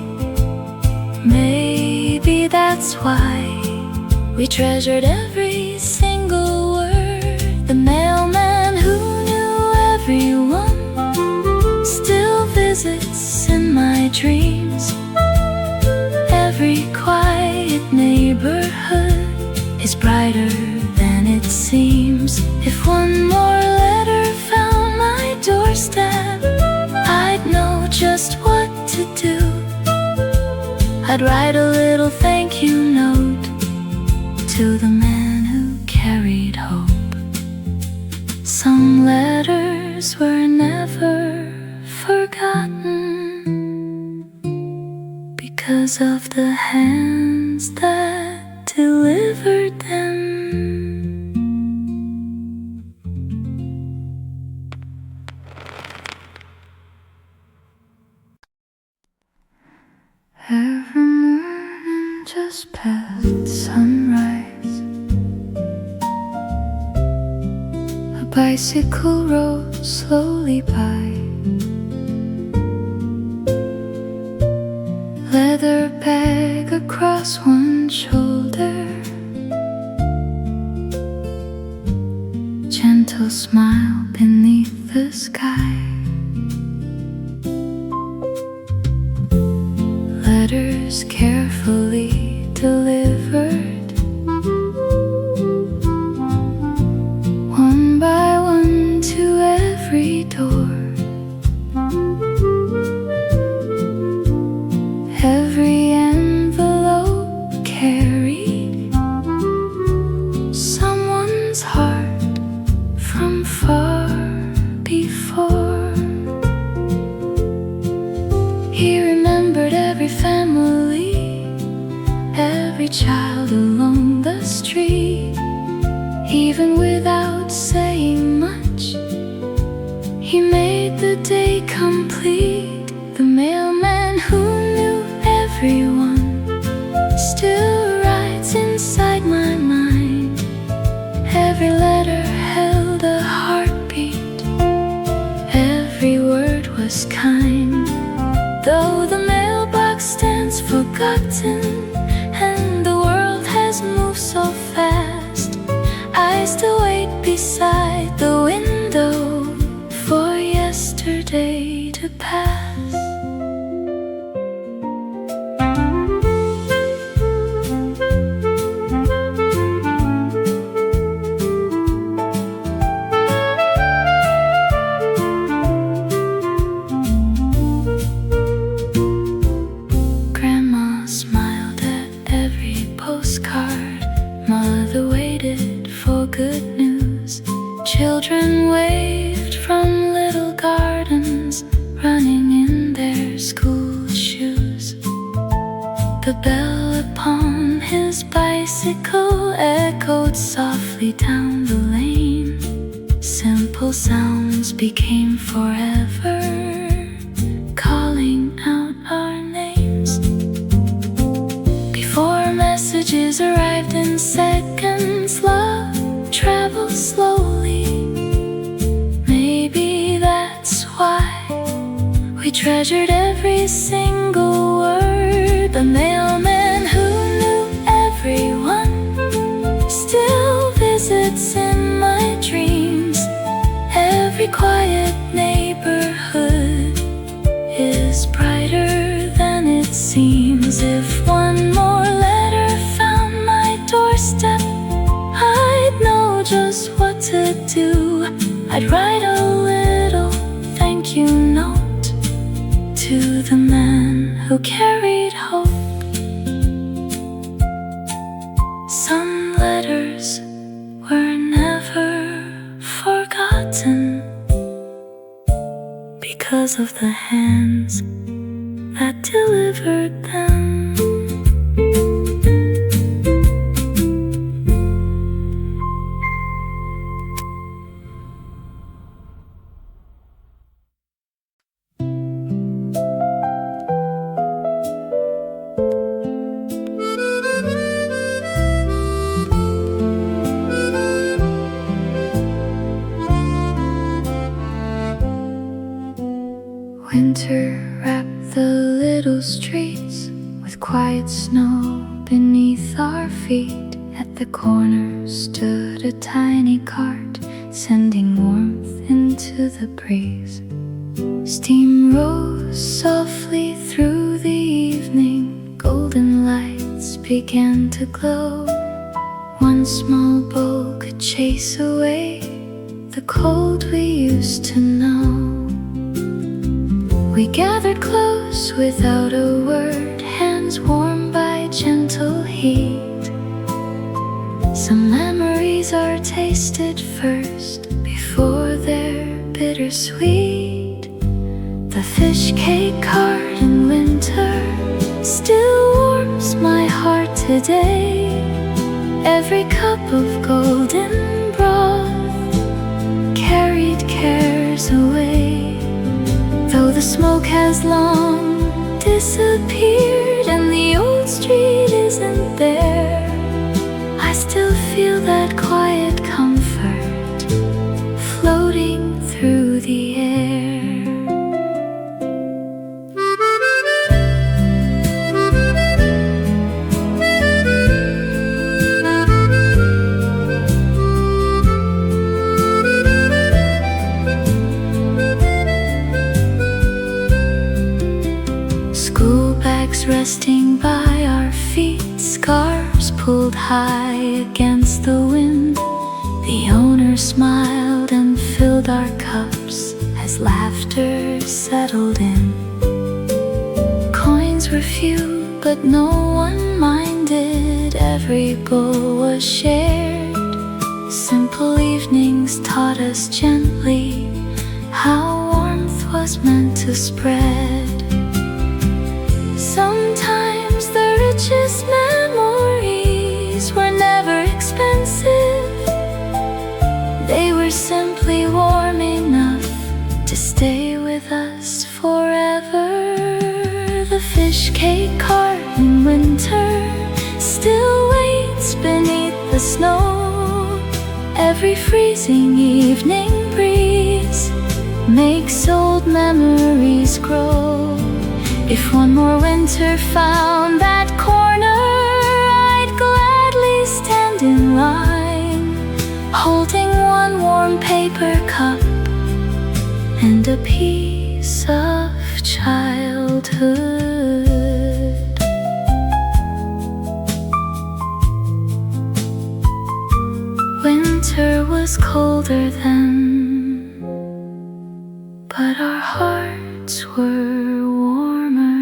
S1: Maybe that's why we treasured every single word. The mailman who knew everyone still visits in my dreams. Every quiet neighborhood is brighter than it seems. If one more letter found my doorstep, I'd know just what to do. I'd write a little thank you note to the man who carried hope. Some letters were never forgotten because of the hands that delivered them. Every morning just past sunrise, a bicycle rolls slowly by. Leather bag across one shoulder, gentle smile beneath the sky. Letters carefully delivered, one by one to every door. Every envelope carried someone's heart from far before. He remembered every family, every child along the street. Even without saying much, he made the day complete. The mailman who knew everyone still writes inside my mind. Every letter held a heartbeat, every word was kind. Though the mailbox stands forgotten and the world has moved so fast, I still wait beside the window for yesterday to pass. Mother waited for good news. Children waved from little gardens, running in their school shoes. The bell upon his bicycle echoed softly down the lane. Simple sounds became forever, calling out our names. Before messages arrived in seconds, love traveled slowly. Maybe that's why we treasured every single word. The mailman who knew everyone still visits in my dreams. Every quiet neighborhood is brighter than it seems. If one more letter found my doorstep, I'd know just what to do. I'd write a little thank you note to the man who carried hope. Some letters were never forgotten because of the hands that delivered them. Winter wrapped the little streets with quiet snow beneath our feet. At the corner stood a tiny cart, sending warmth into the breeze. Steam rose softly through the evening, golden lights began to glow. One small bowl could chase away the cold we used to know. We gathered close without a word, hands warmed by gentle heat. Some memories are tasted first before they're bittersweet. The fish cake cart in winter still warms my heart today. Every cup of golden broth carried cares away. Though the smoke has long disappeared and the old street isn't there, I still feel that quiet comfort floating through the air. School bags resting by our feet, scarves pulled high against the wind. The owner smiled and filled our cups as laughter settled in. Coins were few, but no one minded. Every bowl was shared. Simple evenings taught us gently how warmth was meant to spread. Sometimes the richest memories were never expensive. They were simply warm enough to stay with us forever. The fish cake cart in winter still waits beneath the snow. Every freezing evening breeze makes old memories grow. If one more winter found that corner, I'd gladly stand in line, holding one warm paper cup and a piece of childhood. Winter was colder then, but our hearts were warmer.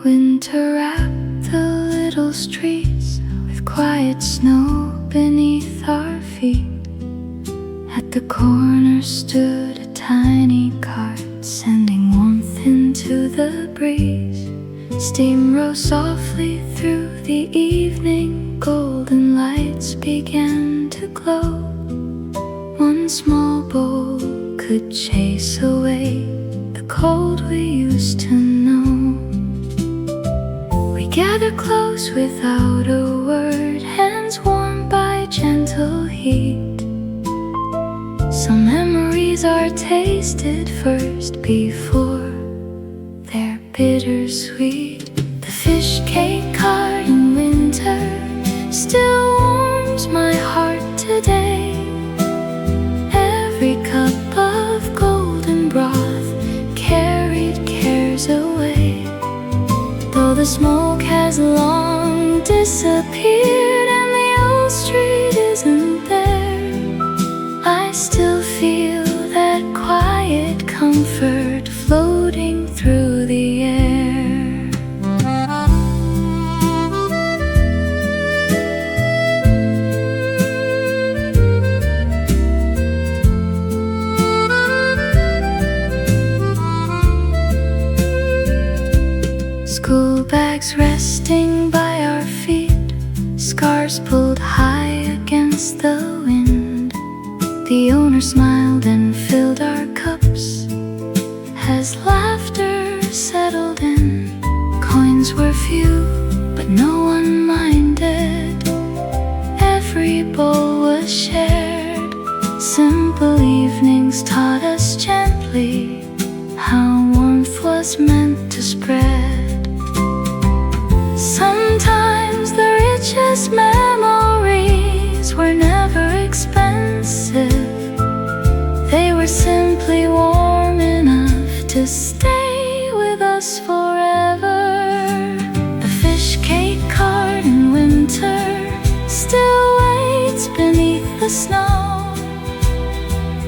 S1: Winter wrapped the little streets with quiet snow beneath our feet. At the corner stood a tiny cart, sending warmth into the breeze. Steam rose softly through the evening, golden lights began to glow. One small bowl could chase away the cold we used to know. Gather close without a word, hands warmed by gentle heat. Some memories are tasted first before they're bittersweet. The fish cake cart in winter still warms my heart today. Every cup of golden broth carried cares away. Though the smoke has long disappeared and the old street isn't there, I still feel that quiet comfort floating through the air. School bags resting by our feet, scarves pulled high against the wind. The owner smiled and filled our cups as laughter settled in. Coins were few, but no one minded. Every bowl was shared. Simple evenings taught us gently how warmth was meant to spread. Sometimes the richest memories were never expensive. They were simply warm enough to stay with us forever. The fish cake cart in winter still waits beneath the snow.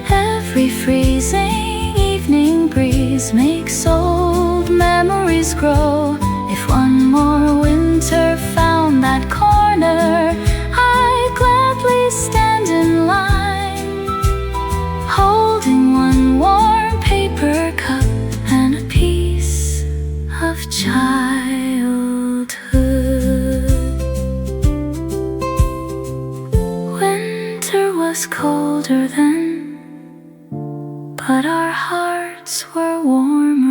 S1: Every freezing evening breeze makes old memories grow. If one more winter found that corner, I'd gladly stand in line, holding one warm paper cup and a piece of childhood. Winter was colder then, but our hearts were warmer.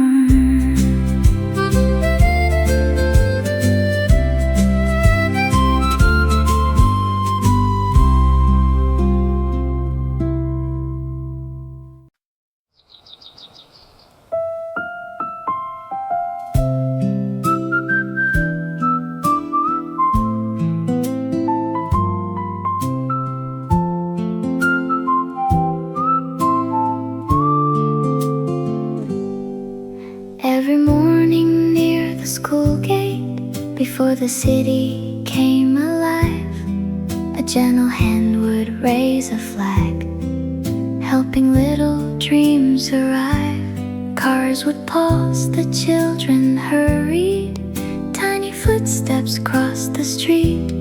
S1: Every morning near the school gate, before the city came alive, a gentle hand would raise a flag, helping little dreams arrive. Cars would pause, the children hurried, tiny footsteps crossed the street.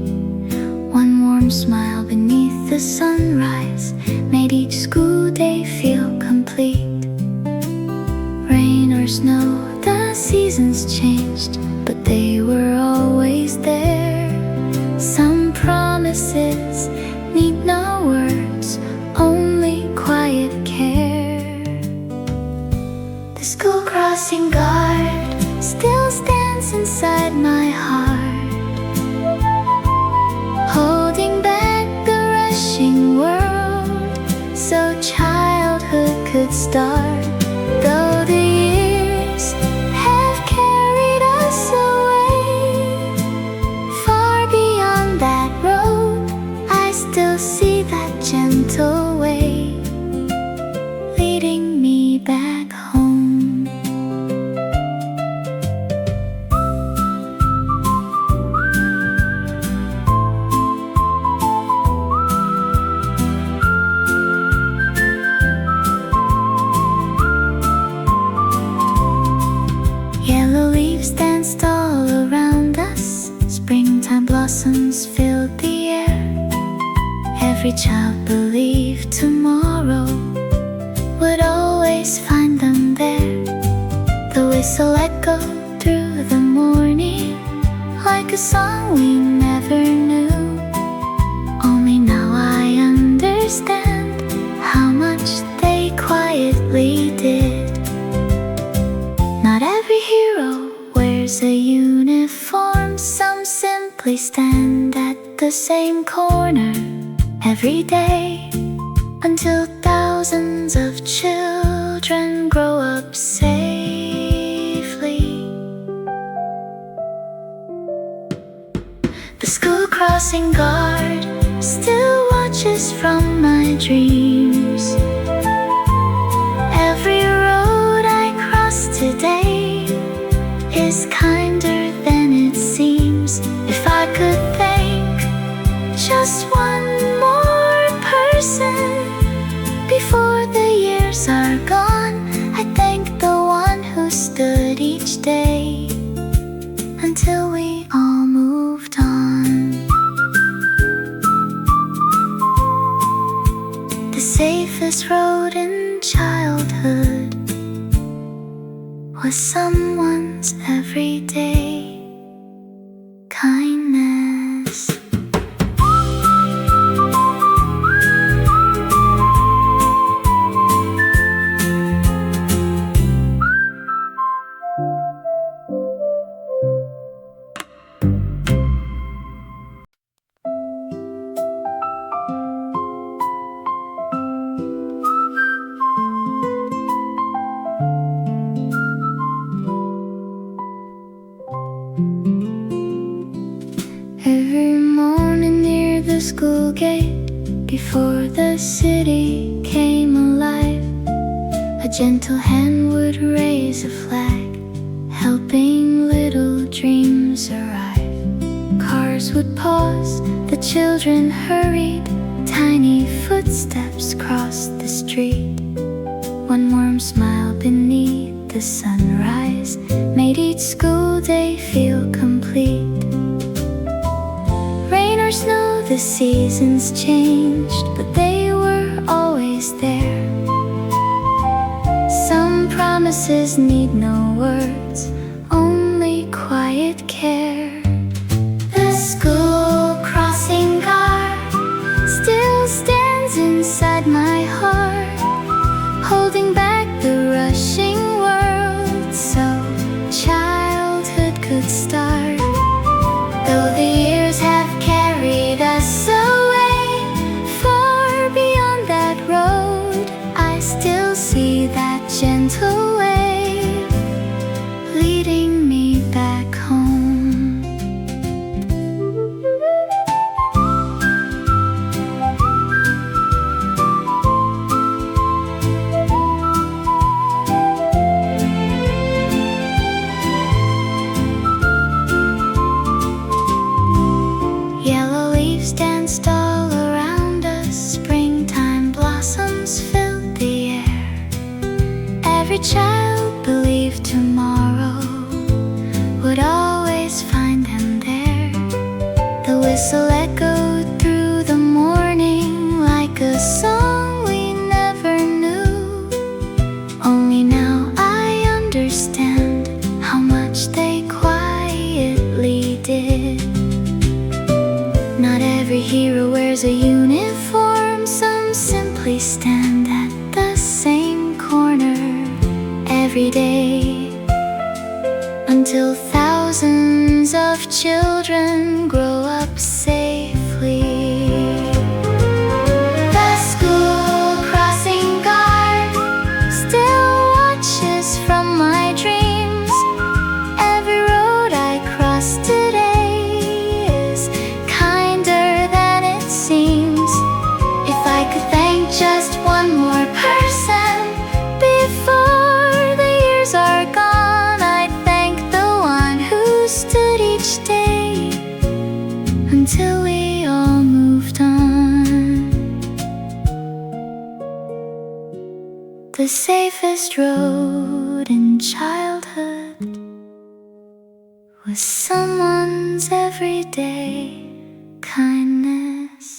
S1: One warm smile beneath the sunrise made each school day feel complete. Rain or snow, the seasons changed, but they were always there. Some promises need no words, only quiet care. The school crossing guard still stands inside my heart, holding back the rushing world so childhood could start. Though the years have carried us away, far beyond that road, I still see that gentle way, leading me back home. Yellow leaves danced all around us, springtime blossoms filled the air. Every child believed tomorrow would always find them there. The whistle echoed through the morning like a song we never knew. Only now I understand how much they quietly did. Not every hero wears a uniform, some simply stand at the same corner every day, until thousands of children grow up safely. The school crossing guard still watches from my dreams. Every road I cross today is kinder than it seems. If I could thank just one more person before the years are gone, I thank the one who stood each day until we all moved on. The safest road in childhood was someone's everyday kindness. Every morning near the school gate, before the city came alive, a gentle hand would raise a flag, helping little dreams arrive. Cars would pause, the children hurried, tiny footsteps crossed the street. One warm smile beneath the sunrise made each school day feel complete. Rain or snow, the seasons changed, but they were always there. Some promises need no words, only quiet care. The school crossing guard still stands inside my heart, holding back the rushing world so childhood could start. Though the years have carried us away far beyond that road, I still see that gentle wave leading me back home. Yellow leaves danced all around us, springtime blossoms filled the air. Every child believed tomorrow would always find them there. The whistle echoed through the morning like a song we never knew. Only now I understand how much they quietly did. Not every hero wears a uniform, some simply stand at the same corner every day, until thousands of children grow up safely. The school crossing guard still watches from my dreams. Every road I cross today is kinder than it seems. If I could thank just one more person before the years are gone, I'd thank the one who stood each day until we all moved on. The safest road in childhood was someone's everyday kindness.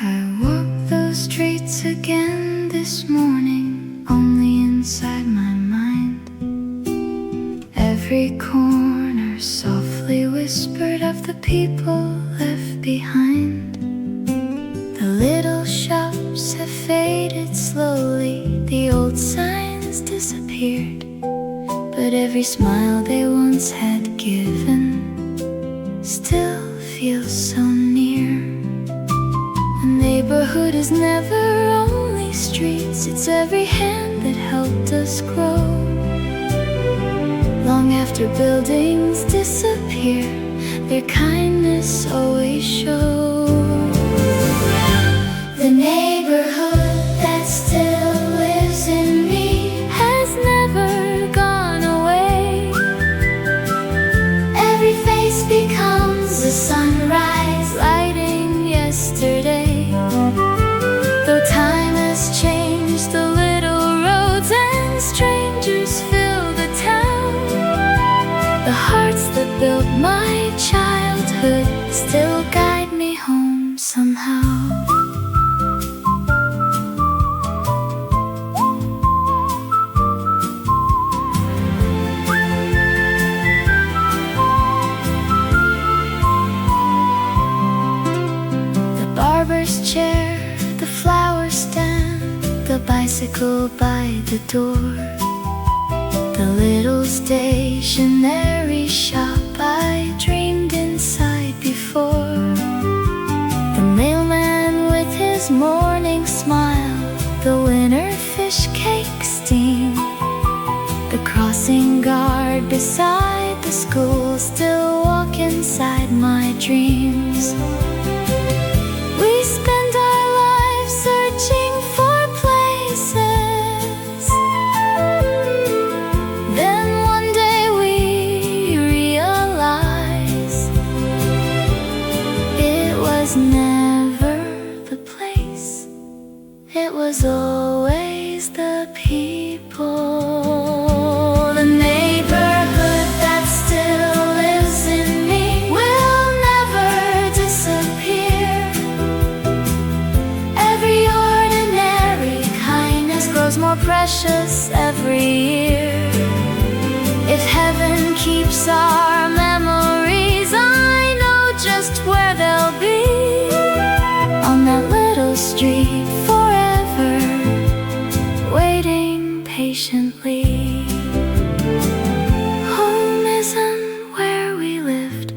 S1: I walked those streets again this morning, only inside my mind. Every corner softly whispered of the people left behind. The little shops have faded slowly, the old signs disappeared, but every smile they once had given still feels so near. The neighborhood is never only streets, it's every hand that helped us grow. Long after buildings disappear, their kindness always shows. The neighborhood that still lives in me has never gone away. Every face becomes a sunrise, lighting yesterday. Though time has changed, the little roads and strangers fill the town. The hearts that built my childhood barber's chair, the flower stand, the bicycle by the door, the little stationery shop I dreamed inside before, the mailman with his morning smile, the winter fish cake steam, the crossing guard beside the school, still walk inside my dreams. We spend our lives searching for places, then one day we realize it was never the place, it was always the people. The neighborhood that still lives in me will never disappear. Every ordinary kindness grows more precious every year. If heaven keeps our memories, I know just where they'll be, on that little street forever, waiting patiently. Home isn't where we lived,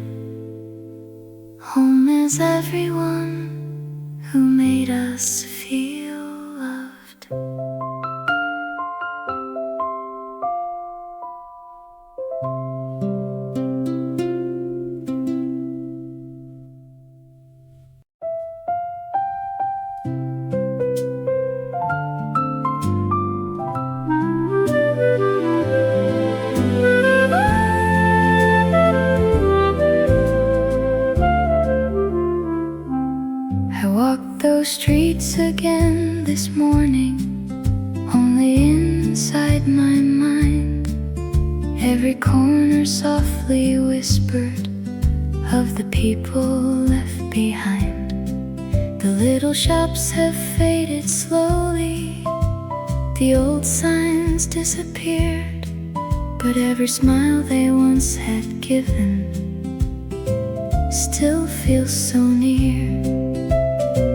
S1: home is everyone who made us feel loved. I walked those streets again this morning, only inside my mind. Every corner softly whispered of the people left behind. The little shops have faded slowly, the old signs disappeared, but every smile they once had given still feels so near.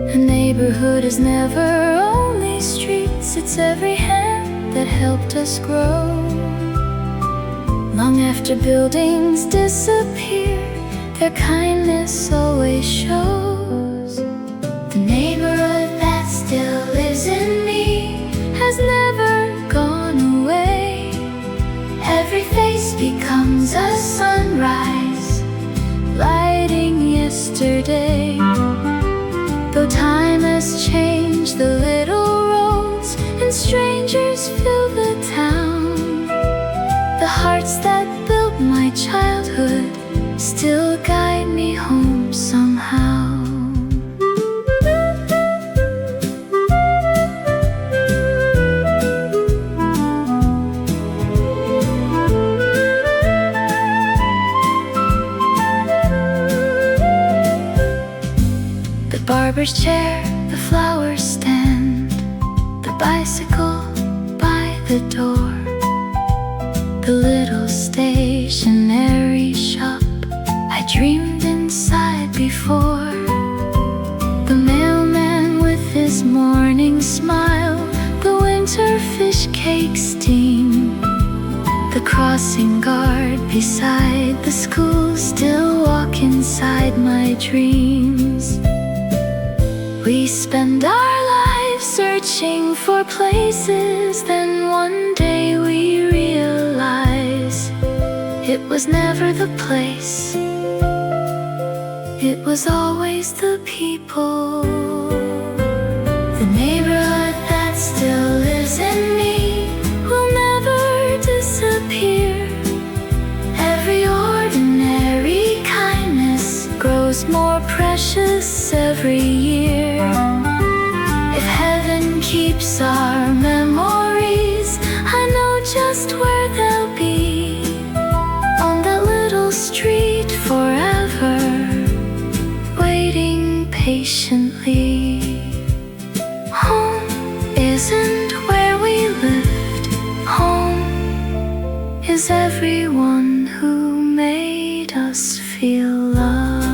S1: A neighborhood is never only streets, it's every hand that helped us grow. Long after buildings disappear, their kindness always shows. The neighborhood that still lives in me has never gone away. Every face becomes a sunrise, lighting yesterday. Though time has changed the little roads and strangers fill the town, the hearts that built my childhood still guide me home somehow. The barber's chair, the flower stand, the bicycle by the door, the little stationery shop I dreamed inside before, the mailman with his morning smile, the winter fish cake steam, the crossing guard beside the school, still walk inside my dreams. We spend our lives searching for places, then one day we realize it was never the place, it was always the people. The neighborhood that still lives in me will never disappear. Every ordinary kindness grows more precious every year. If heaven keeps our memories, I know just where they'll be, on that little street forever, waiting patiently. Home isn't where we lived, home is everyone who made us feel loved.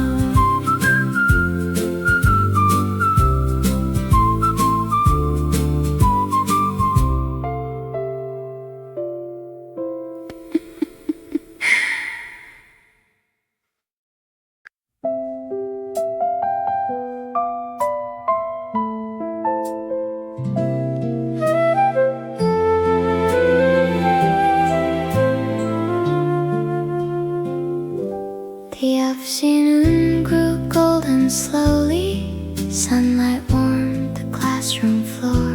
S1: grew golden slowly. Sunlight warmed the classroom floor.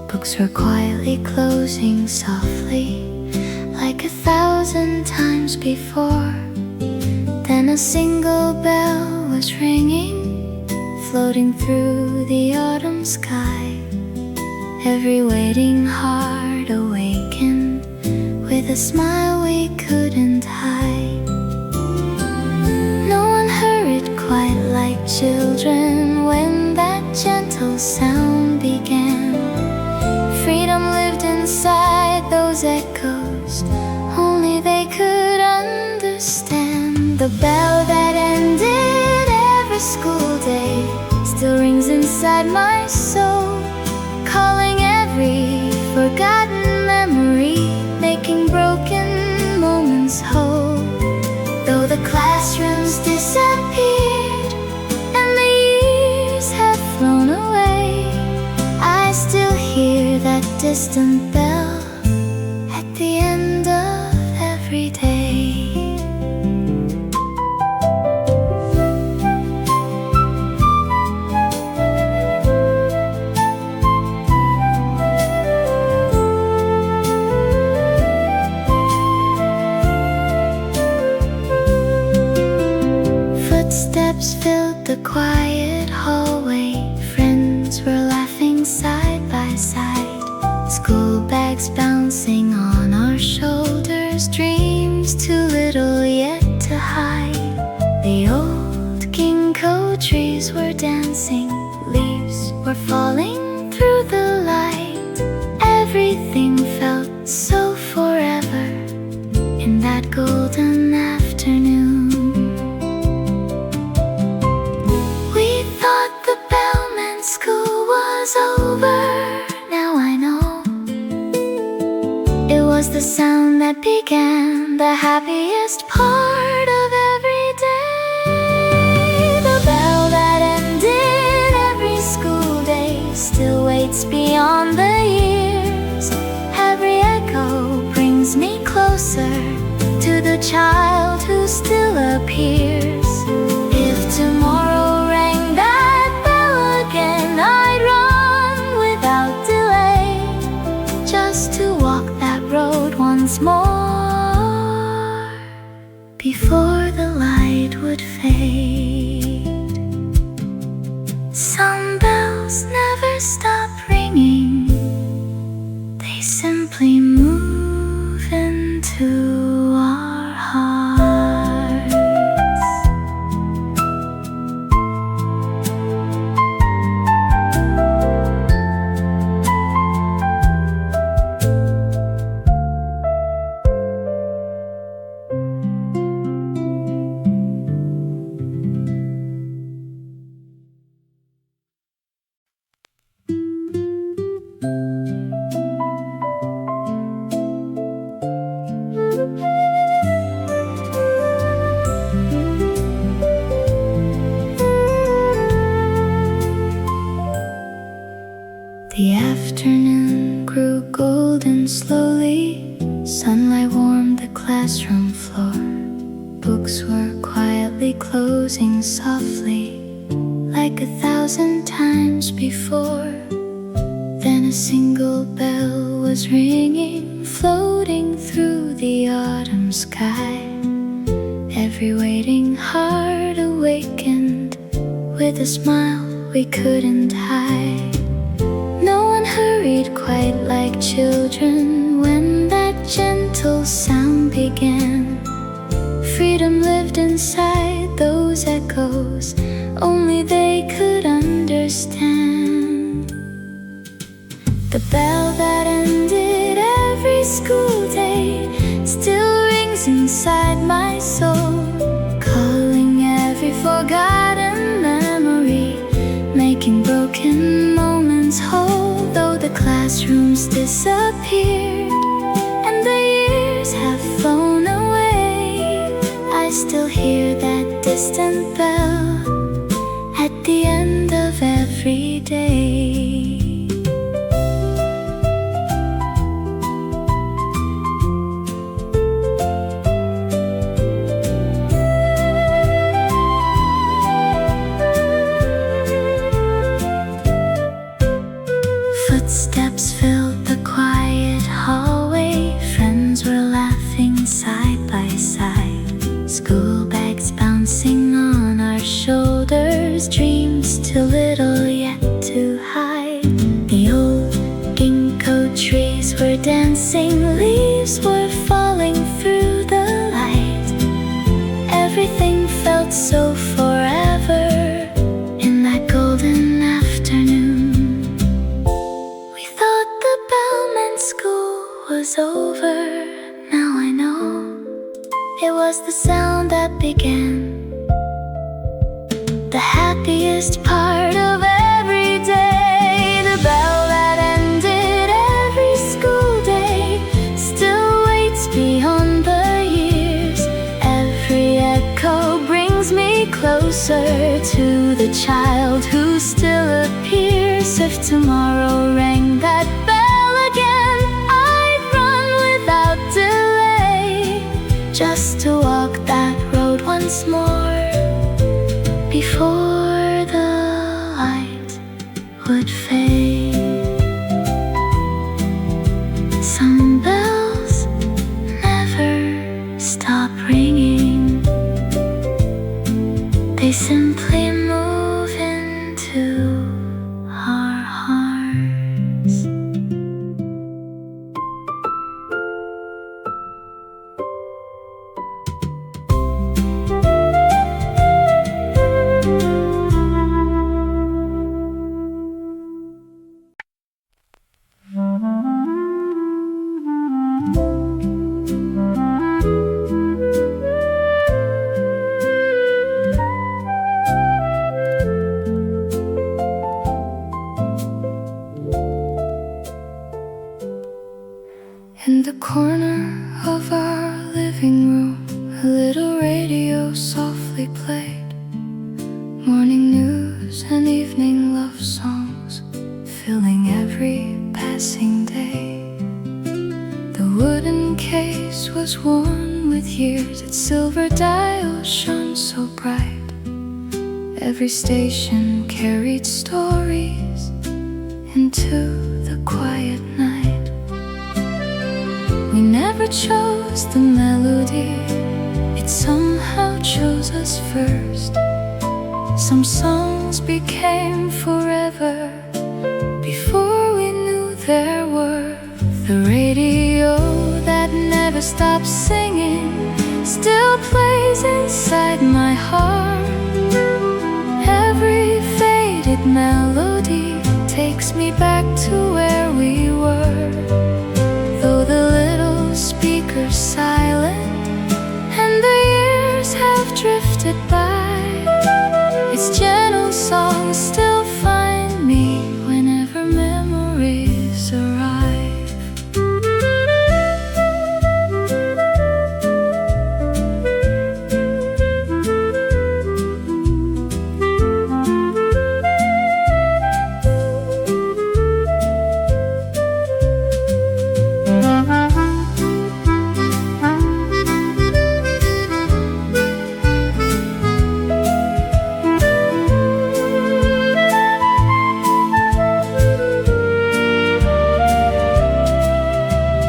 S1: Books were quietly closing softly, like 1,000 times before. Then a single bell was ringing, floating through the autumn sky. Every waiting heart awakened with a smile we couldn't hide. No one hurried quite like children when that gentle sound began. Freedom lived inside those echoes, only they could understand. The bell that ended every school day still rings inside my soul, calling every forgotten memory, making broken moments whole. Though the classrooms disappeared and the years have flown away, I still hear that distant bell at the end of every day. Footsteps filled the quiet hallway. Friends were laughing side by side. School bags bouncing on our shoulders. Dreams too little yet to hide. The old ginkgo trees were dancing. Leaves were falling through the light. Everything felt so forever in that golden afternoon. School was over, now I know. It was the sound that began the happiest part of every day. The bell that ended every school day still waits beyond the years. Every echo brings me closer to the child who still appears. If tomorrow rang that bell again, I'd run without delay, just to walk that road once more before the light would fade. Some bells never stop ringing, they simply move into our hearts. The afternoon grew golden slowly. Sunlight warmed the classroom floor. Books were quietly closing softly, like 1,000 times before. Then a single bell was ringing, floating through the autumn sky. Every waiting heart awakened with a smile we couldn't hide. No one hurried quite like children when that gentle sound began. Freedom lived inside those echoes, only they could understand. The bell that ended every school day still rings inside my soul, calling every forgotten memory, making broken moments whole. Though the classrooms disappeared and the years have flown away, I still hear that distant bell at the end of every day. too little yet to hide. The old ginkgo trees were dancing, leaves were falling through the light. Everything felt so forever in that golden afternoon. We thought the bell meant school was over. Now I know it was the sound that began the happiest part of every day. The bell that ended every school day still waits beyond the years. Every echo brings me closer to the child who still appears. If tomorrow rang that bell again, I'd run without delay, just to walk that road once more before the light would fade. Some bells never stop ringing, they simply move into our hearts. In the corner of our living room, a little radio softly played morning news and evening love songs, filling every passing day. The wooden case was worn with years, its silver dial shone so bright. Every station carried stories into the quiet night. We never chose the melody, it somehow chose us first. Some songs became forever before we knew their worth. The radio that never stops singing still plays inside my heart. Every faded melody takes me back to where we were. Though the little speaker's silent and the years have drifted by, its gentle songs still find me whenever memories arrive.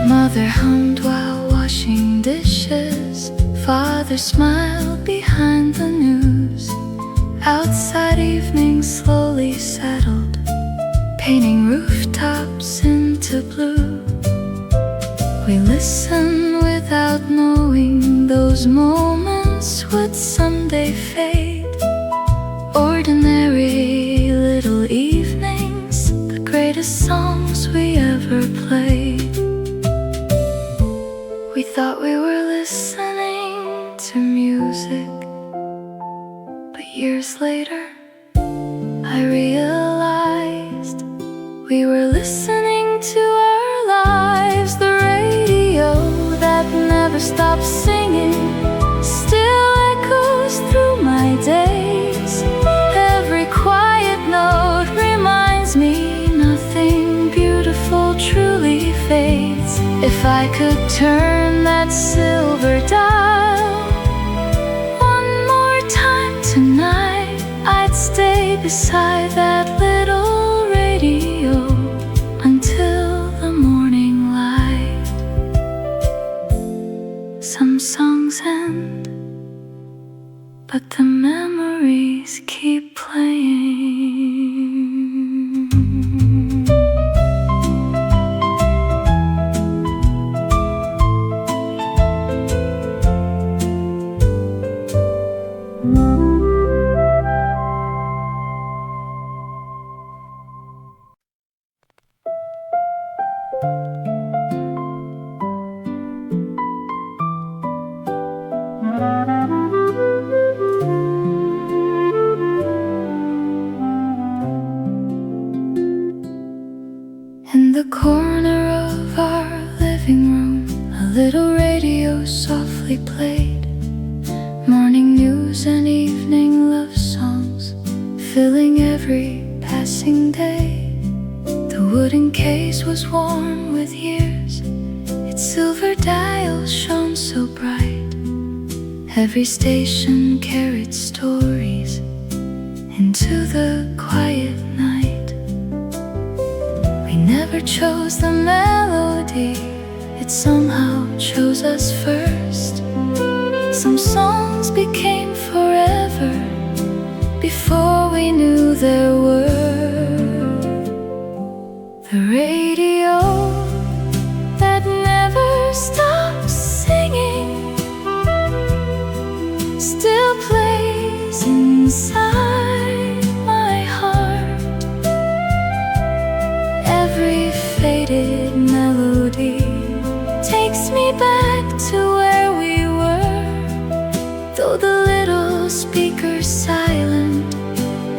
S1: Mother hummed while washing dishes, Father smiled behind the news. Outside evening slowly settled, painting rooftops into blue. We listened without knowing those moments would someday fade. Ordinary little evenings, the greatest songs we ever played. We thought we were listening to music, but years later I realized we were listening to our lives. The radio that never stops singing still echoes through my days. Every quiet note reminds me nothing beautiful truly fades. If I could turn that silver dial one more time tonight, I'd stay beside that little radio until the morning light. Some songs end, but the memories keep playing. the corner of our living room, a little radio softly played, morning news and evening love songs, filling every passing day. The wooden case was worn with years, its silver dial shone so bright. Every station carried stories into the quiet night. We never chose the melody, it somehow chose us first. Some songs became forever before we knew their worth. The radio that never stops singing still plays inside my heart. Every faded melody takes me back to where we were. Though the little speaker's silent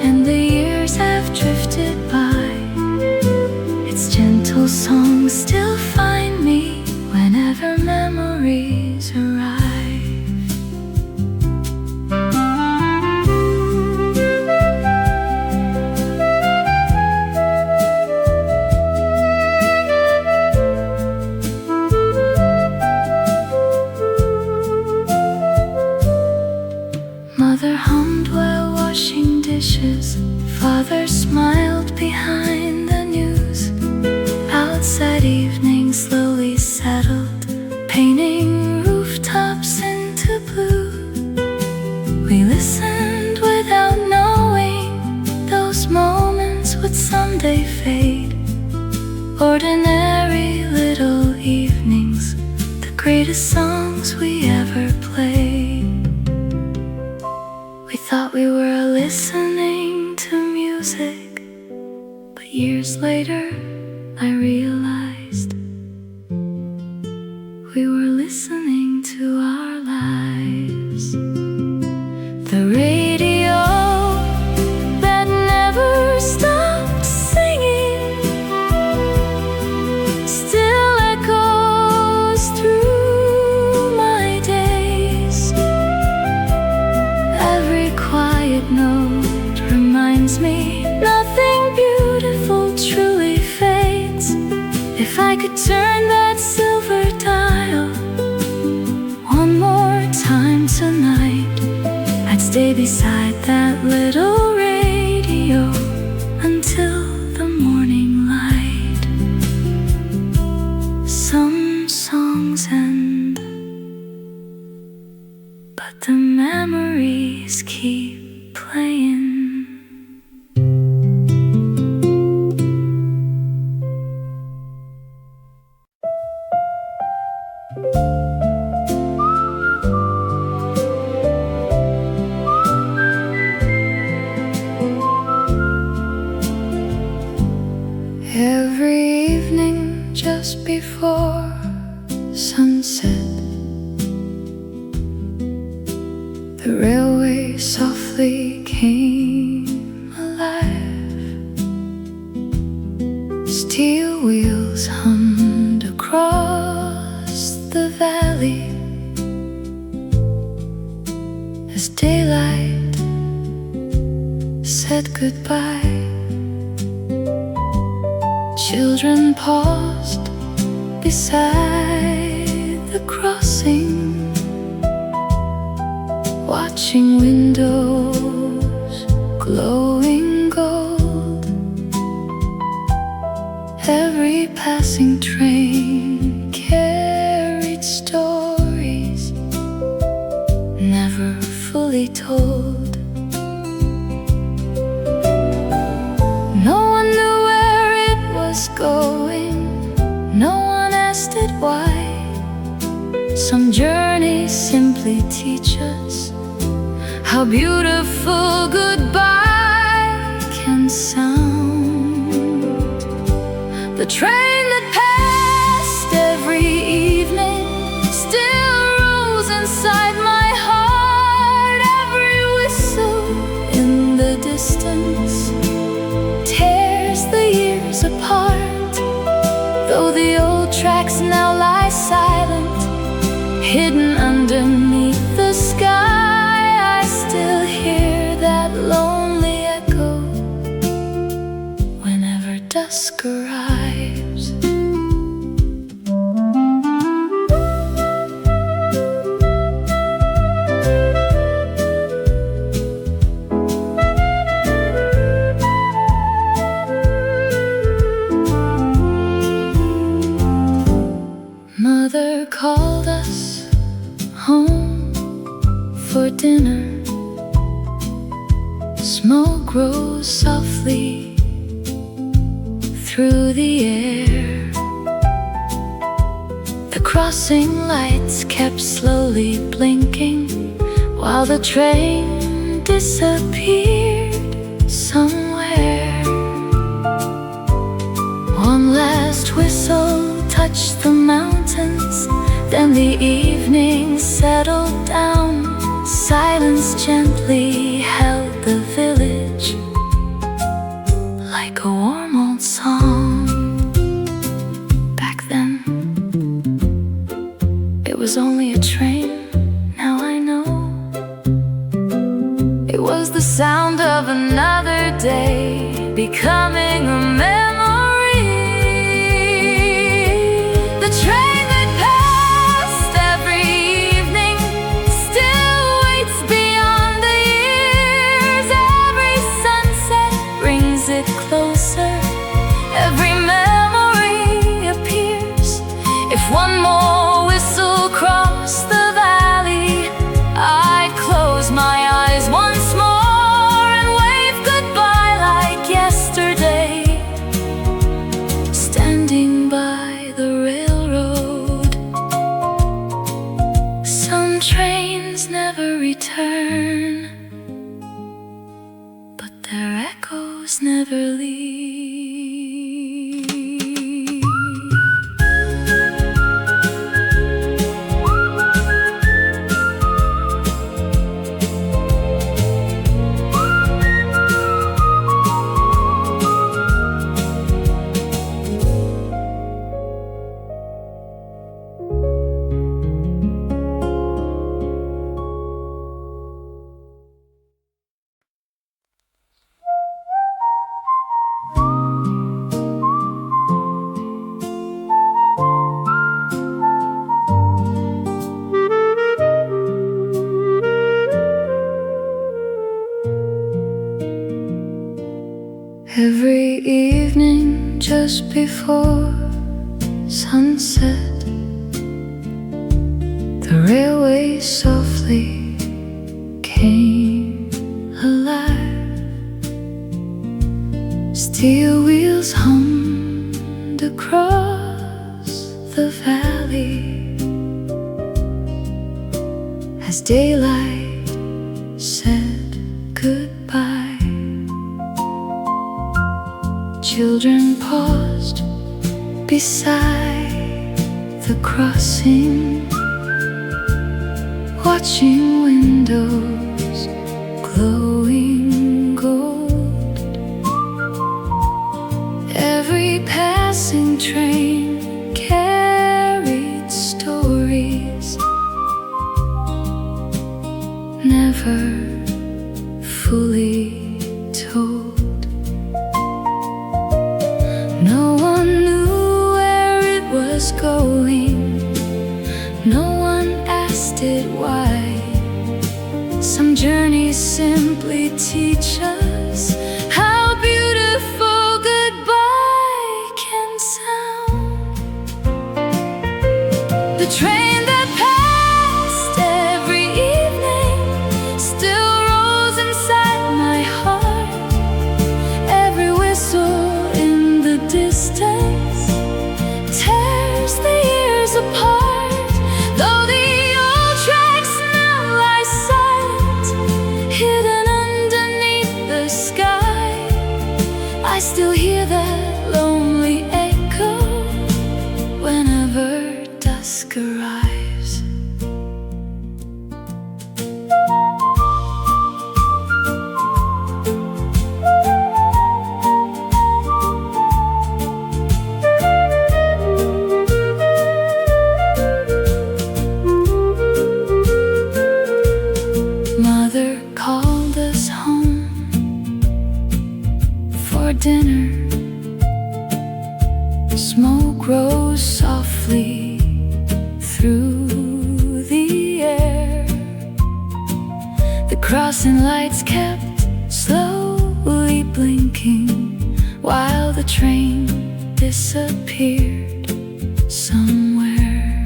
S1: and the years have drifted by, its gentle songs still find me whenever memories arrive. Mother hummed while washing dishes, Father smiled behind the news. Outside evening slowly settled, painting rooftops into blue. We listened without knowing those moments would someday fade. Ordinary little evenings, the greatest songs we ever played. We thought we were listening to music, but years later I realized we were listening to our lives. The radio that never stopped singing still echoes through my days. Every quiet note reminds me nothing beautiful truly fades. If I could turn that silver dial one more time tonight, I'd stay beside that little radio until the morning light. Some songs end, but the memories keep playing. Every evening just before sunset, the railway softly came alive. Steel wheels hummed across the valley as daylight said goodbye. Children paused beside the crossing, watching windows glowing gold. Every passing train carried stories never fully told. No one knew where it was going, no one asked it why. Some journeys simply teach us how beautiful goodbye can sound. The train that passed every evening still rolls inside my heart. Every whistle in the distance tears the years apart. lonely echo whenever dusk arrives. Mother called us home for dinner. Smoke rose softly through the air. The crossing lights kept slowly blinking while the train disappeared somewhere. One last whistle touched the mountains, then the evening settled down. Silence gently held the village like a warm old song. Back then, it was only a train, now I know. It was the sound of another day becoming a memory. The train that passed every evening still waits beyond the years. Every sunset brings it closer, every memory appears. If one more whistle crossed the valley, I'd close my eyes once more and wave goodbye like yesterday. Standing by the railroad, some trains never return, but their echoes never leave. Every evening just before sunset, the railway softly came alive. Steel wheels hummed across the valley as daylight said goodbye. Children paused beside the crossing, watching windows glowing gold. Every passing train carried stories never fully told. No one knew where it was going, no one asked it why. Some journeys simply teach us how beautiful goodbye can sound. The train that passed every evening still rolls inside my heart. Every whistle in the distance tears the years apart. Though the old tracks now lie silent, hidden underneath the sky, I still hear that lonely echo whenever dusk arrives. Mother called us home dinner. Smoke rose softly through the air. The crossing lights kept slowly blinking while the train disappeared somewhere.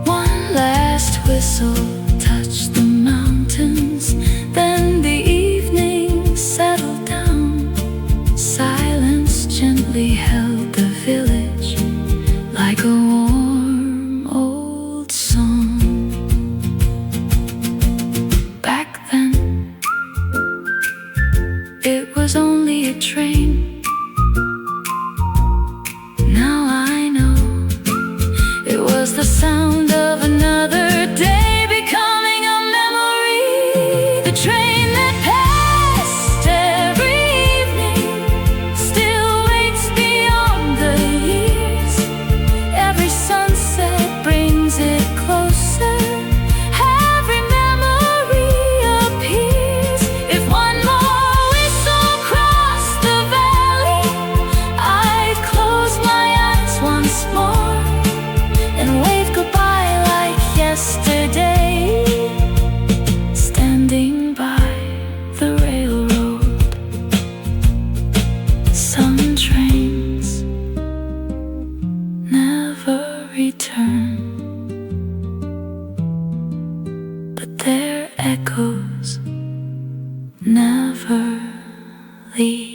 S1: One last whistle touched the mountains, then the evening settled down. Silence gently held the village like a warm old song. Back then, it was only a train. Now I know it was the sound of another day becoming a memory. The train that passed every evening still waits beyond the years. Every sunset brings it closer. Every memory appears. If one more whistle crossed the valley, I'd close my eyes once more and wave goodbye like yesterday. Standing by the railroad, some trains never return, but their echoes never leave.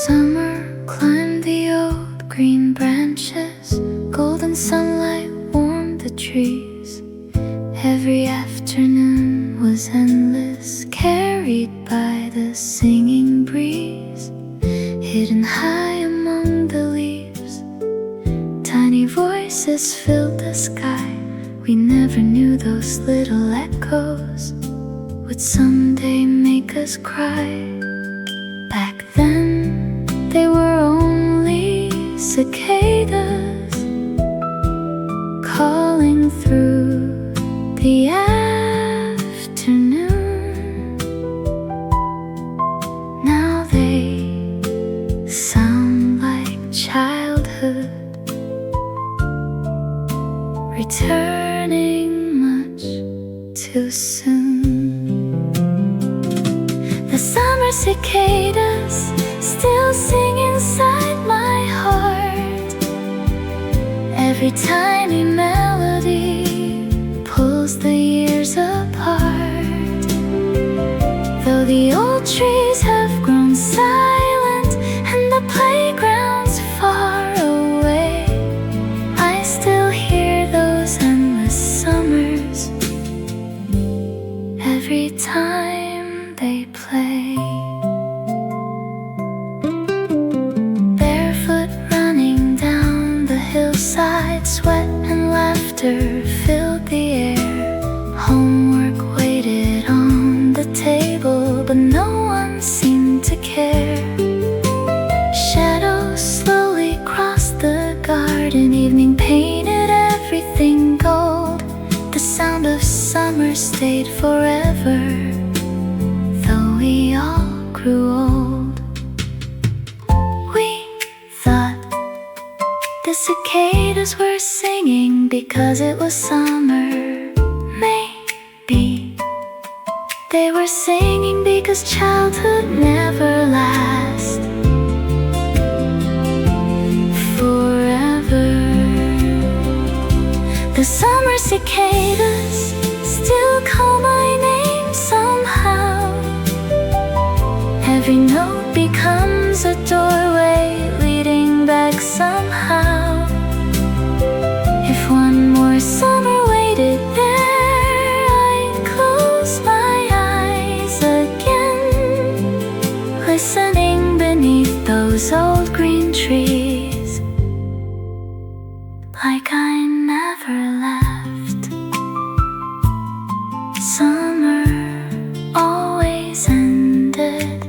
S1: Summer climbed the old green branches. Golden sunlight warmed the trees. Every afternoon was endless, carried by the singing breeze. Hidden high among the leaves, tiny voices filled the sky. We never knew those little echoes would someday make us cry. Back then, they were only cicadas calling through the afternoon. Now they sound like childhood, returning much too soon. The summer cicadas still sing inside my heart. Every tiny melody pulls the years apart. Though the old trees have grown silent and the playground's far away, I still hear those endless summers every time they play. Barefoot running down the hillside, sweat and laughter filled the air. Homework waited on the table, but no one seemed to care. Shadows slowly crossed the garden, evening painted everything gold. The sound of summer stayed forever, though we all grew old. We thought the cicadas were singing because it was summer. Maybe they were singing because childhood never lasts forever. The summer cicadas still call my name somehow. Every note becomes a doorway leading back somehow. If one more summer waited there, I'd close my eyes again, listening beneath those old green trees, like I never left. Summer always ended,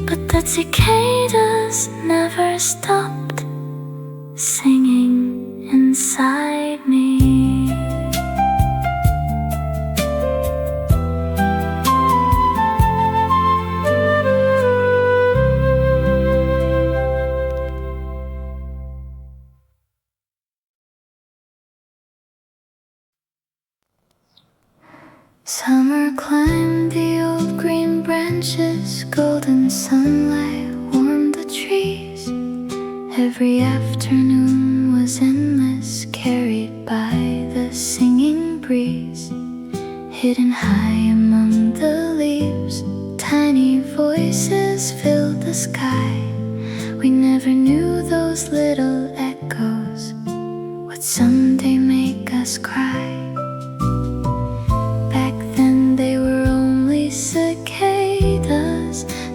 S1: but the cicadas never stopped singing inside me. Summer climbed the old green branches, golden sunlight warmed the trees. Every afternoon was endless, carried by the singing breeze. Hidden high among the leaves, tiny voices filled the sky. We never knew those little echoes would someday make us cry.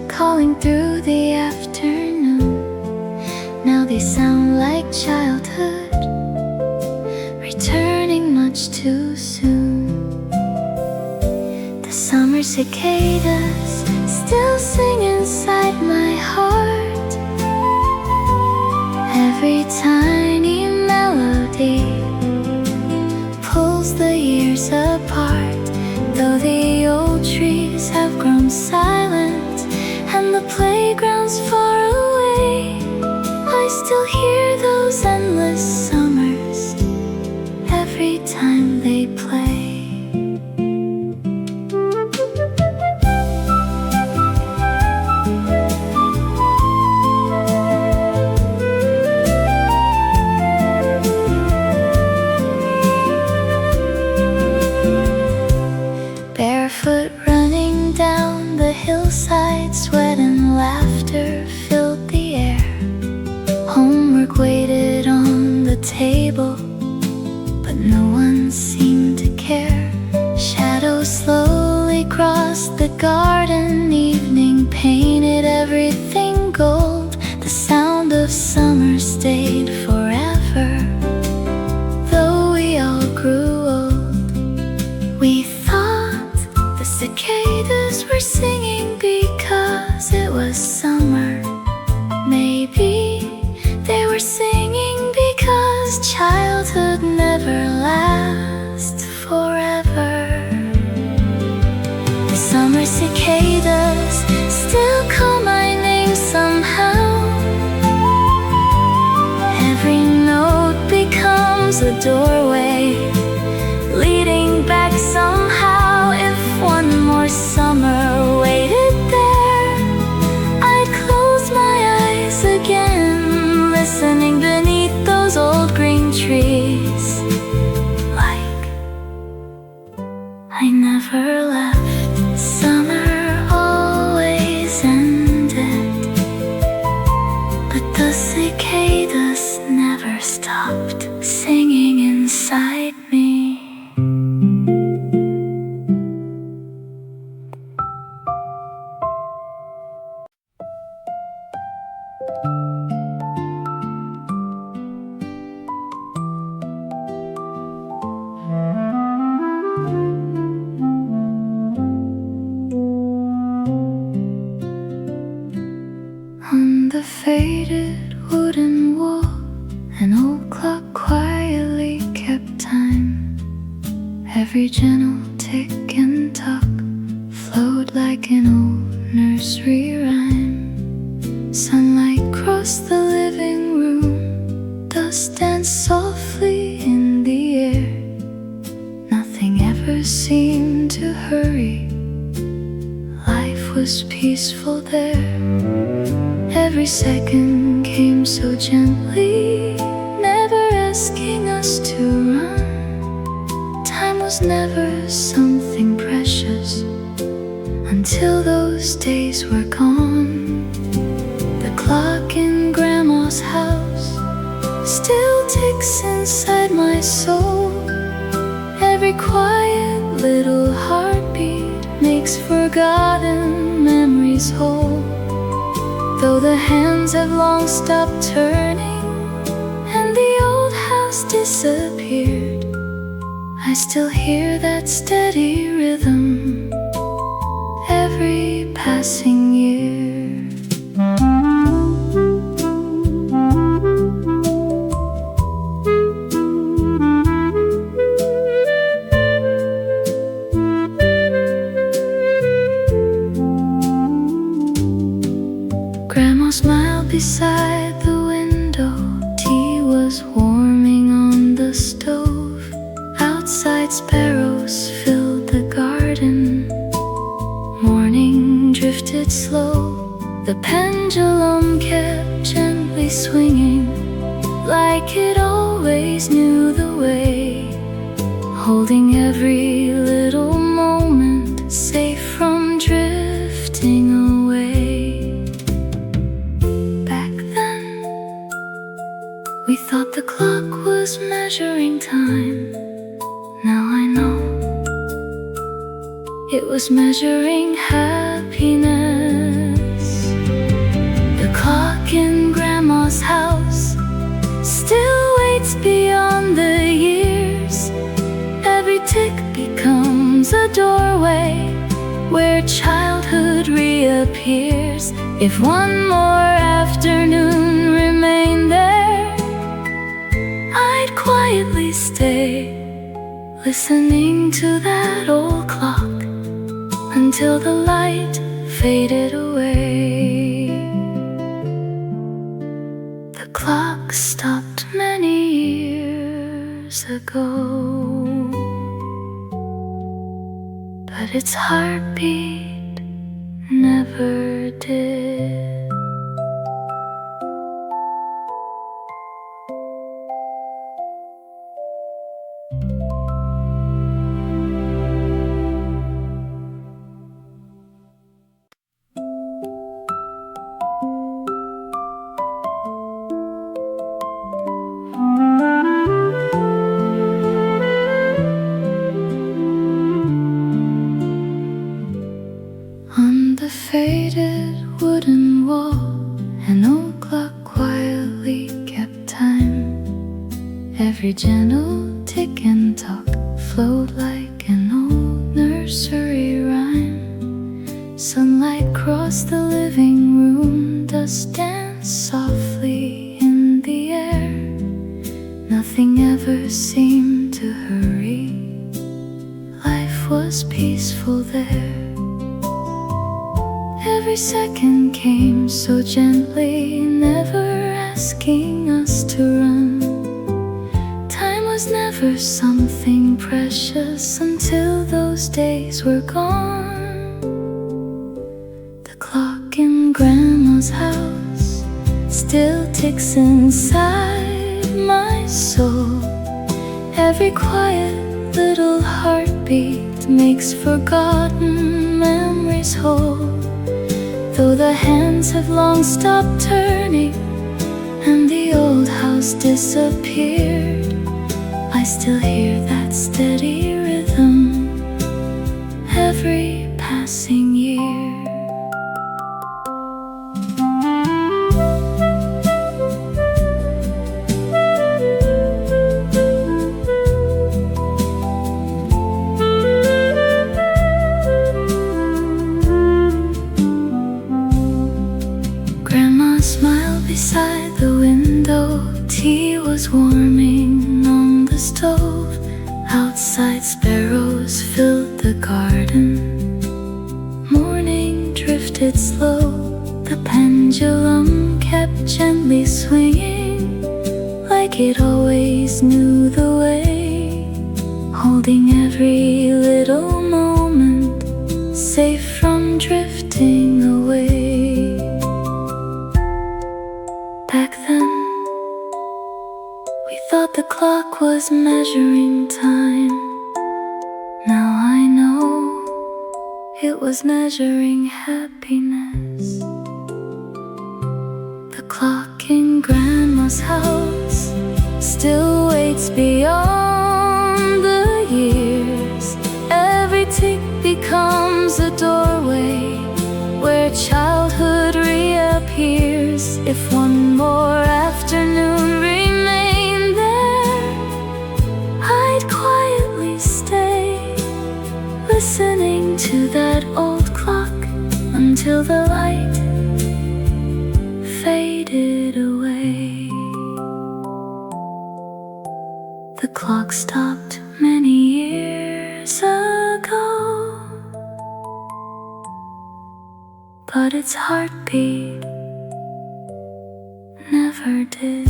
S1: Calling through the afternoon. Now they sound like childhood, returning much too soon. The summer cicadas still sing inside my heart. Every tiny melody pulls the years apart. Though the old trees have grown silent and the playground's far away, I still hear those endless summers every time they play. Barefoot running down the hillside, sweat and laughter filled the air. Homework waited on the table, but no one seemed to care. Shadows slowly crossed the garden, evening painted everything gold. The sound of summer stayed forever, though we all grew old. We thought the cicadas were singing because it was summer. Maybe they were singing because childhood never lasts forever. The summer cicadas still call my name somehow. Every note becomes a doorway leading back somehow. If one more summer waited there, I'd close my eyes again, listening beneath those old green trees, like I never left. Summer always ended, but the cicadas never stopped singing inside me. On the faded wooden wall, an old clock quietly kept time. Every gentle tick and tock flowed like an old nursery rhyme. Sunlight crossed the living room, dust danced softly in the air. Nothing ever seemed to hurry, life was peaceful there. Every second came so gently, never asking us to run. Time was never something precious until those days were gone. The clock in Grandma's house still ticks inside my soul. Every quiet little heartbeat makes forgotten memories whole. Though the hands have long stopped turning and the old house disappeared, I still hear that steady rhythm every passing year. Grandma smiled beside the window. Tea was warming on the stove. Outside sparrows filled the garden. Morning drifted slow. The pendulum kept gently swinging, like it always knew the way, holding every little moment safe from drifting away. Back then, we thought the clock was measuring time. Now I know it was measuring happiness. The clock in Grandma's house still waits beyond the years. Every tick becomes a doorway where childhood reappears. If one more afternoon remained there, I'd quietly stay, listening to that old clock until the light faded away. The clock stopped many years ago, but its heartbeat never did. On the faded wooden wall, an old clock quietly kept time. Every gentle tick and talk flowed like an old nursery rhyme. Sunlight crossed the living room, dust danced softly in the air. Nothing ever seemed to hurry, life was peaceful there. Every second came so gently, never asking us to run. Time was never something precious until those days were gone. The clock in Grandma's house still ticks inside my soul. Every quiet little heartbeat makes forgotten memories whole. Though the hands have long stopped turning and the old house disappeared, I still hear that steady rhythm every passing year. Smiled beside the window. Tea was warming on the stove. Outside sparrows filled the garden. Morning drifted slow. The pendulum kept gently swinging, like it always knew the way, holding every little moment safe from drifting away. Back then, we thought the clock was measuring time. Now I know it was measuring happiness. The clock in Grandma's house still waits beyond the years. Every tick becomes a doorway where childhood reappears. If one more afternoon remained there, I'd quietly until the light faded away. The clock stopped many years ago, but its heartbeat never did.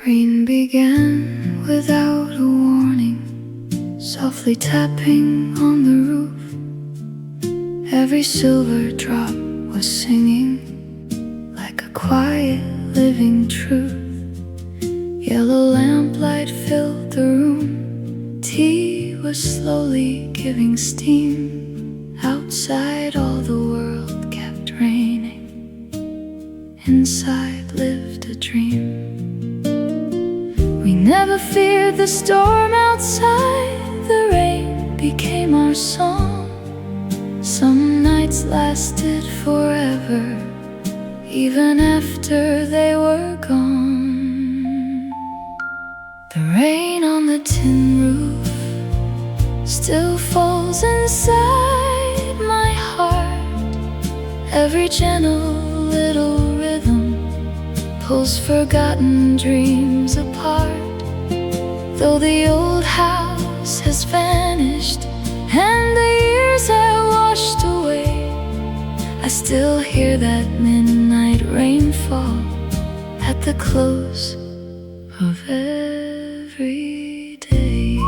S1: Rain began without a warning, softly tapping on the roof. Every silver drop was singing like a quiet living truth. Yellow lamplight filled the room. Tea was slowly giving steam. Outside all the world kept raining. Inside lived a dream. We never feared the storm outside. The rain became our song. Some nights lasted forever, even after they were gone. The rain on the tin roof still falls inside my heart. Every gentle little rhythm pulls forgotten dreams apart. Though the old house has vanished and the years have washed away, I still hear that midnight rainfall at the close of every day.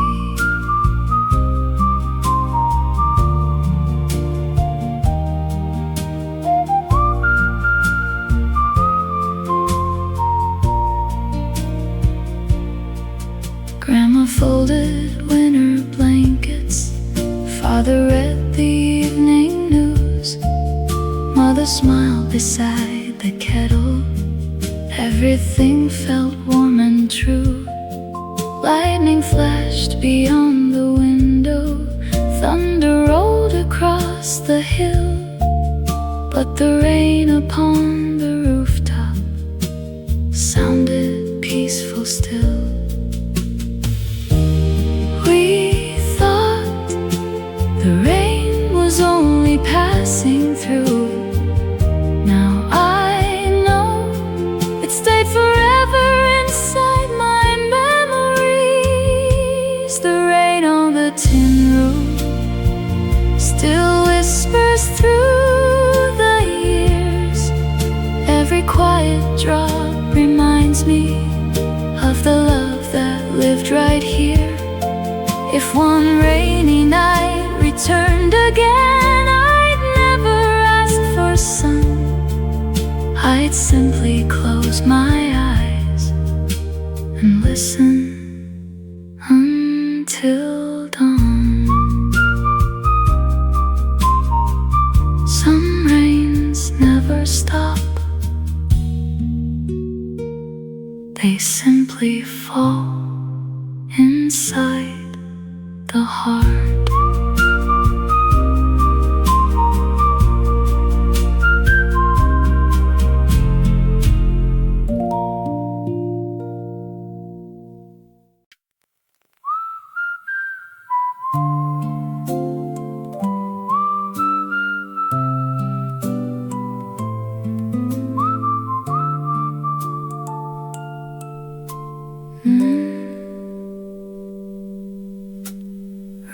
S1: Grandma folded winter blankets, Father read the evening news, Mother smiled beside the kettle. Everything felt warm and true. Lightning flashed beyond the window, thunder rolled across the hill, but the rain upon the rooftop sounded peaceful still. We thought the rain was only passing through. Now I know it stayed forever inside my memories. The rain on the tin roof still whispers through the years. Every quiet drop reminds me of the love that lived right here. If one rainy night returned again, I'd never ask for sun. I'd simply close my eyes and listen until dawn. Some rains never stop. They simply fall inside the heart.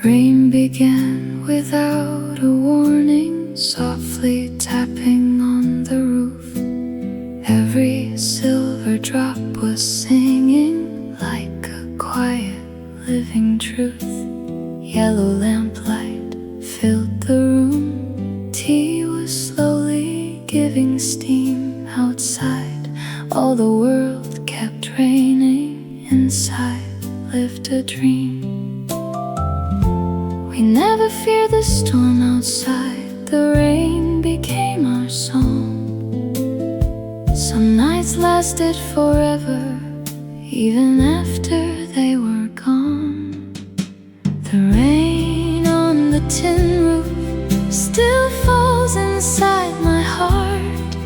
S1: Rain began without a warning, softly tapping on the roof. Every silver drop was singing like a quiet living truth. Yellow lamplight filled the room. Tea was slowly giving steam outside. All the world kept raining. Inside lived a dream. We never feared the storm outside. The rain became our song. Some nights lasted forever, even after they were gone. The rain on the tin roof still falls inside my heart.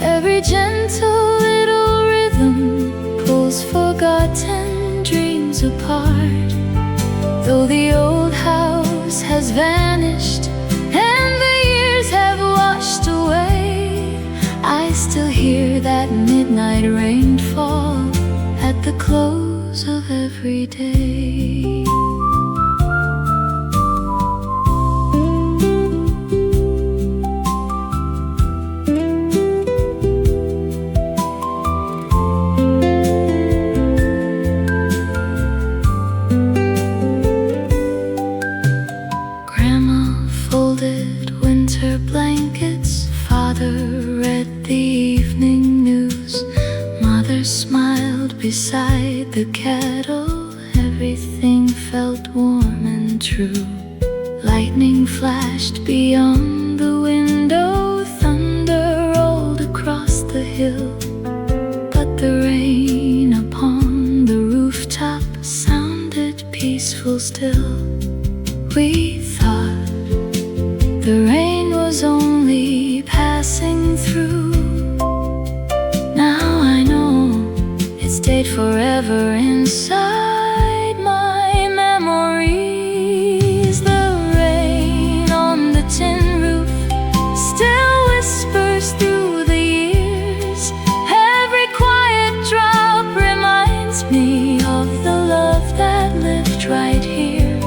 S1: Every gentle little rhythm pulls forgotten dreams apart. Though the old house has vanished and the years have washed away, I still hear that midnight rainfall at the close of every day. Grandma folded winter blankets, Father read the evening news, Mother smiled beside the kettle. Everything felt warm and true. Lightning flashed beyond the window, thunder rolled across the hill, but the rain upon the rooftop sounded peaceful still. We thought the rain was only passing through. Now I know it stayed forever inside my memories. The rain on the tin roof still whispers through the years. Every quiet drop reminds me of the love that lived right here.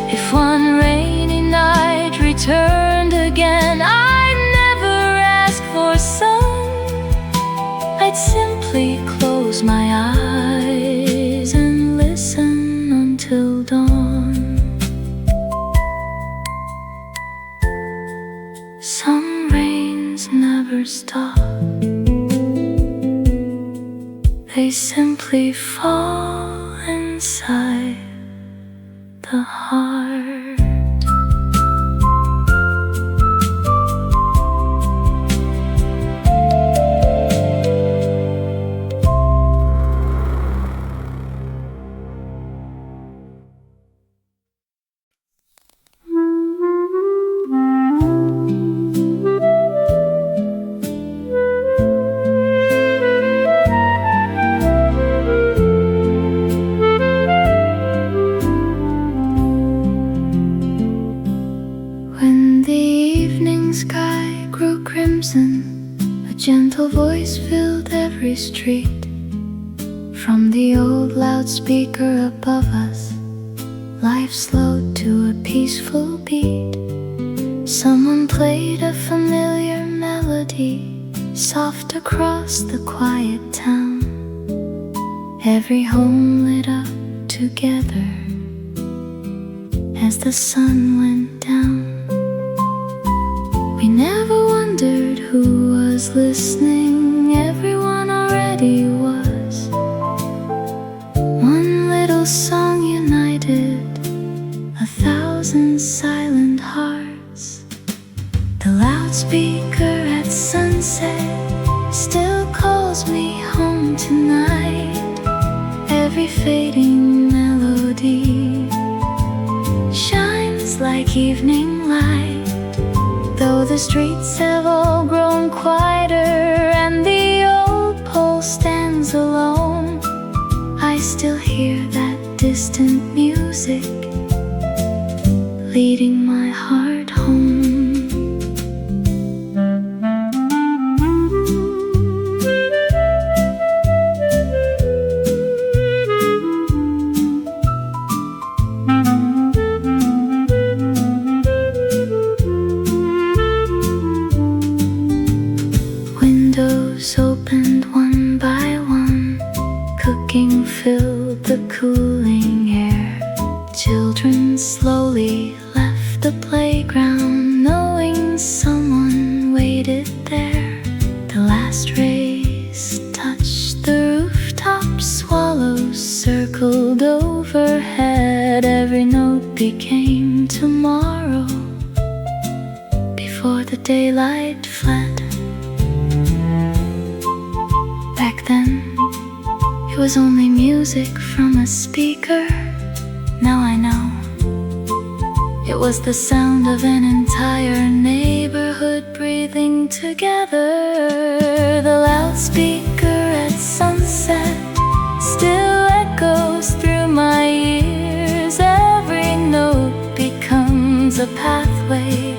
S1: If one rainy night returned again, I'd never ask for sun. I'd simply close my eyes and listen until dawn. Some rains never stop. They simply fall inside the heart. Sky grew crimson, a gentle voice filled every street. From the old loudspeaker above us, life slowed to a peaceful beat. Someone played a familiar melody, soft across the quiet town. Every home lit up together as the sun went down. We never wondered who was listening, everyone already was. One little song united 1,000 silent hearts. The loudspeaker at sunset still calls me home tonight. Every fading melody shines like evening light. Though the streets have all grown quieter and the old pole stands alone, I still hear that distant music leading my heart home. Windows opened one by one, cooking filled the cooling air. Children slowly left the playground, knowing someone waited there. The last rays touched the rooftop, swallows circled overhead. Every note became tomorrow. before the daylight fled. Back then, it was only music from a speaker. Now I know it was the sound of an entire neighborhood breathing together. The loudspeaker at sunset still echoes through my ears. Every note becomes a pathway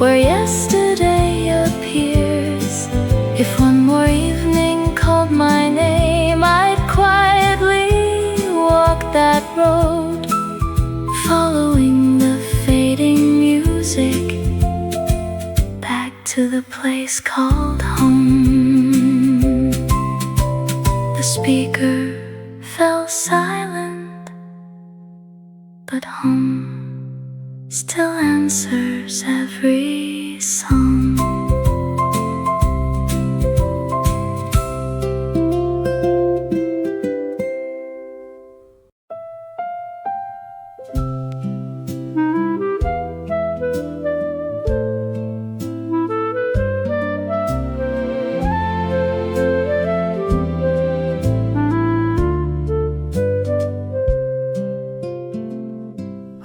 S1: where yesterday appears. If one more evening called my name, I'd quietly walk that road, following the fading music back to the place called home. The speaker fell silent, but home still answers every song.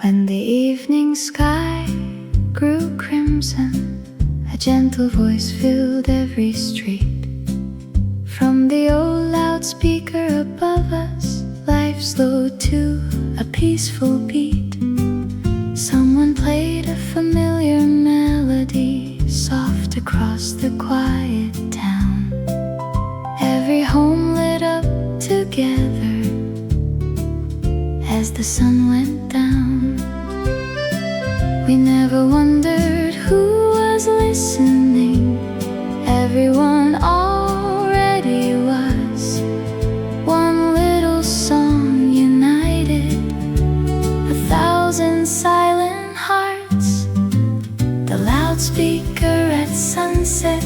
S1: When the evening sky grew crimson, a gentle voice filled every street. From the old loudspeaker above us, life slowed to a peaceful beat. Someone played a familiar melody, soft across the quiet town. Every home lit up together as the sun went down. We never wondered who was listening. Everyone already was. One little song united 1,000 silent hearts. The loudspeaker at sunset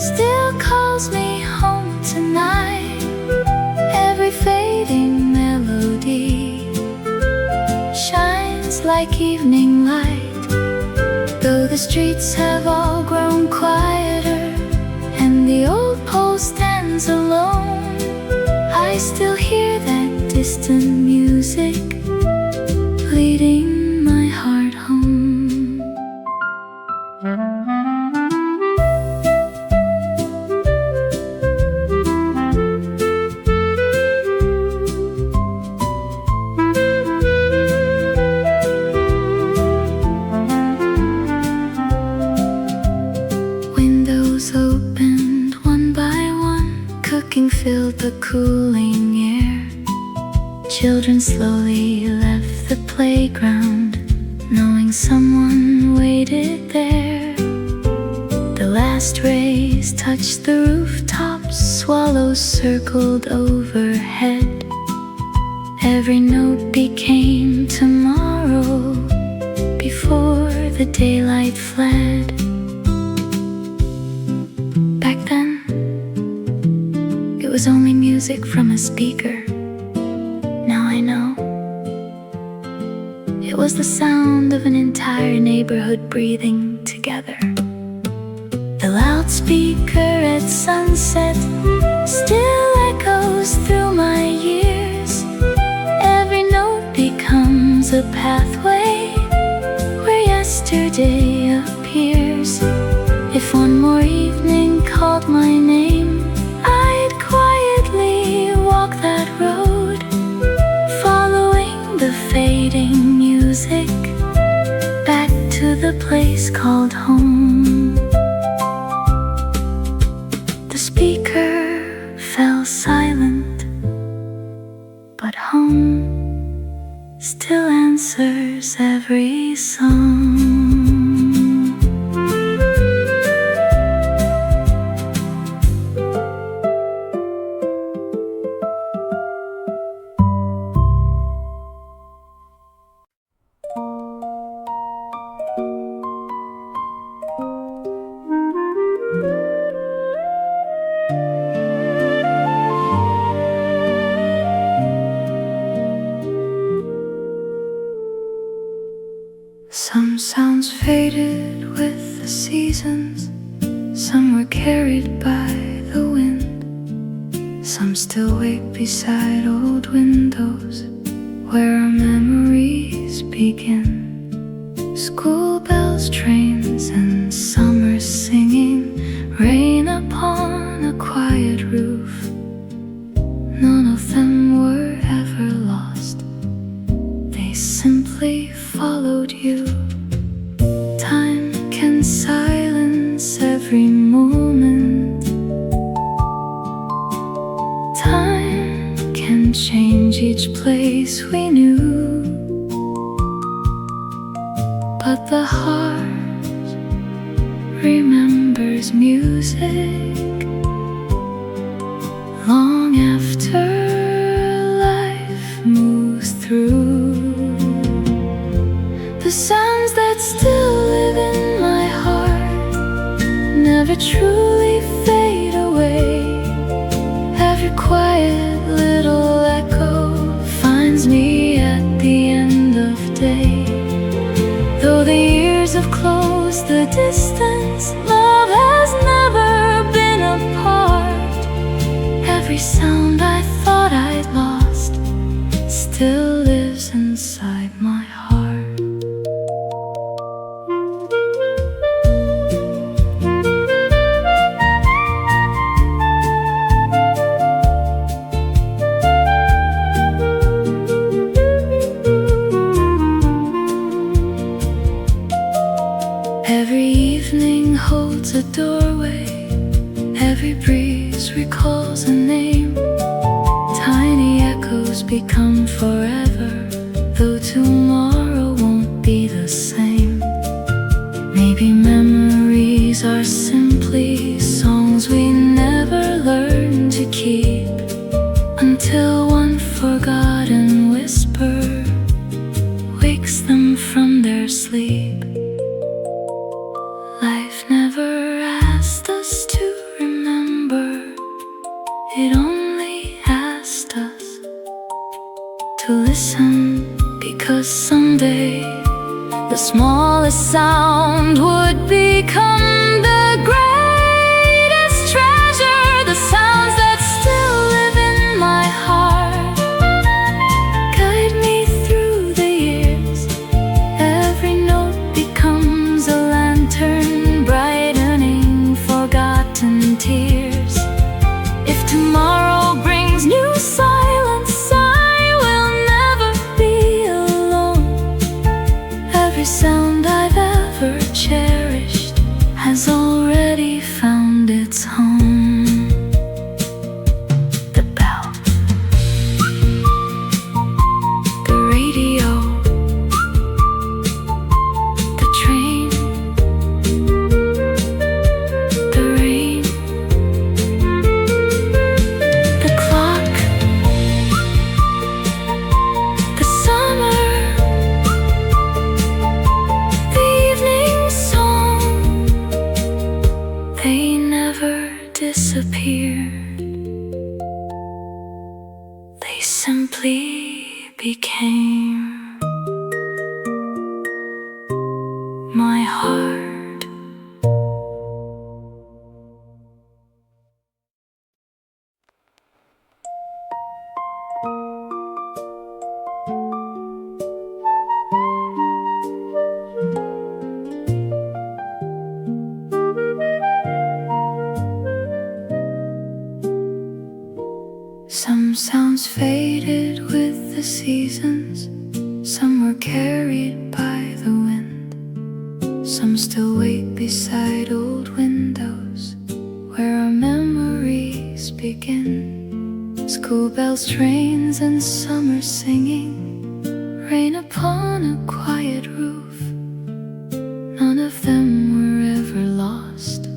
S1: still calls me home tonight. Every fading melody shines like evening light. Though the streets have all grown quieter and the old pole stands alone, I still hear that distant music leading my heart home. Opened one by one, cooking filled the cooling air. Children slowly left the playground, knowing someone waited there. The last rays touched the rooftops, swallows circled overhead. Every note became tomorrow before the daylight fled. It was only music from a speaker. Now I know it was the sound of an entire neighborhood breathing together. The loudspeaker at sunset still echoes through my ears. Every note becomes a pathway where yesterday appears. If one more evening called my name, I'd quietly walk that road, following the fading music back to the place called home. The speaker fell silent, but home still answers every song. Some sounds faded with the seasons, some were carried by the wind, some still wait beside old windows where our memories begin. School bells, trains, and summer singing, rain upon a quiet roof. None of them were ever lost, they simply followed you. Time can silence every moment, time can change each place we knew, but the heart remembers music long after life moves through. The sounds that still live in my heart never truly fade away. Every quiet little echo finds me at the end of day. Though the years have closed the distance, love has never been apart. Every sound I thought I'd lost still lives inside my heart. Every evening holds a doorway, every breeze recalls a name. Tiny echoes become forever, though tomorrow won't be the same. Maybe memories are simply songs we never learned to keep, until one forgotten whisper wakes them from their sleep. Life never asked us to remember, it only asked us to listen, because someday the smallest sound would become the greatest treasure. The sounds that still live in my heart guide me through the years. Every note becomes a lantern, brightening forgotten tears. If tomorrow brings new silence, I will never be alone. Every sound I've ever cherished has already found its home. The bell, the radio, the train, the rain, the clock, the summer, the evening song. They never disappeared, they simply became my heart. Some sounds faded with the seasons, some were carried by the wind, some still wait beside old windows where our memories begin. School bells, trains, and summer singing, rain upon a quiet roof. None of them were ever lost,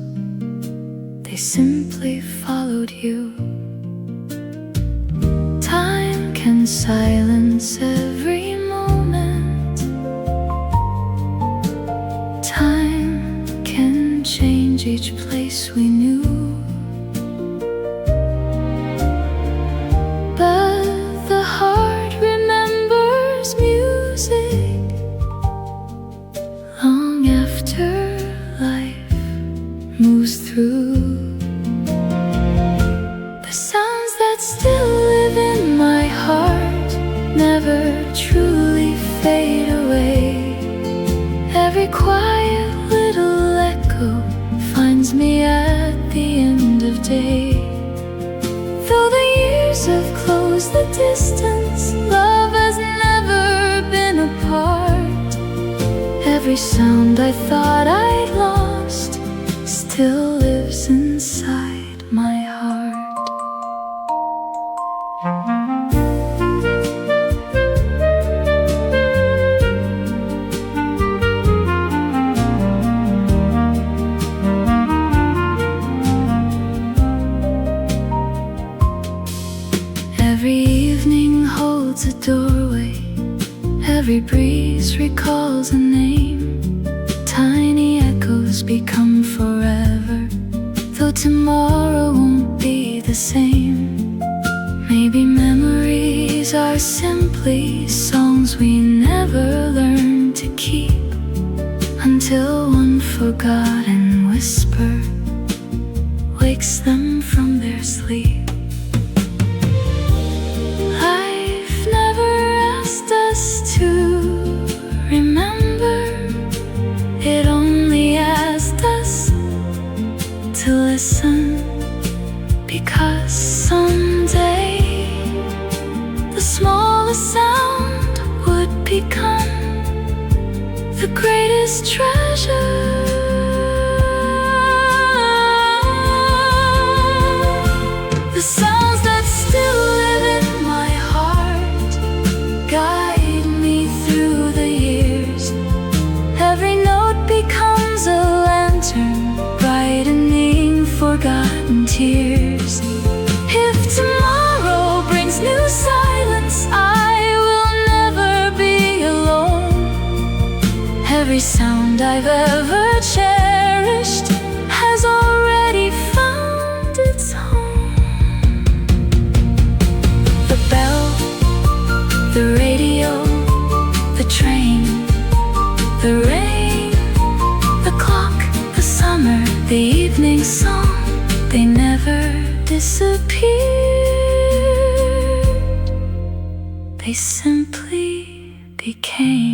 S1: they simply followed you. Time can silence every moment, time can change each place we knew, but the heart remembers music never truly fade away. Every quiet little echo finds me at the end of day. Though the years have closed the distance, love has never been apart. Every sound I thought I'd lost still lives inside my heart. Every evening holds a doorway. Every breeze recalls a name. Tiny echoes become forever, though tomorrow won't be the same. Maybe memories are simply songs we never learned to keep, until one forgotten whisper wakes them from their sleep. To listen, because someday the smallest sound would become the greatest treasure. The sounds that still live in my heart guide me through the years. Every note becomes a lantern, brightening forgotten tears. If tomorrow brings new silence, I will never be alone. Every sound I've ever cherished has already found its home. The bell, the radio, the train, the rain, the clock, the summer, the evening song, they never disappeared. They simply became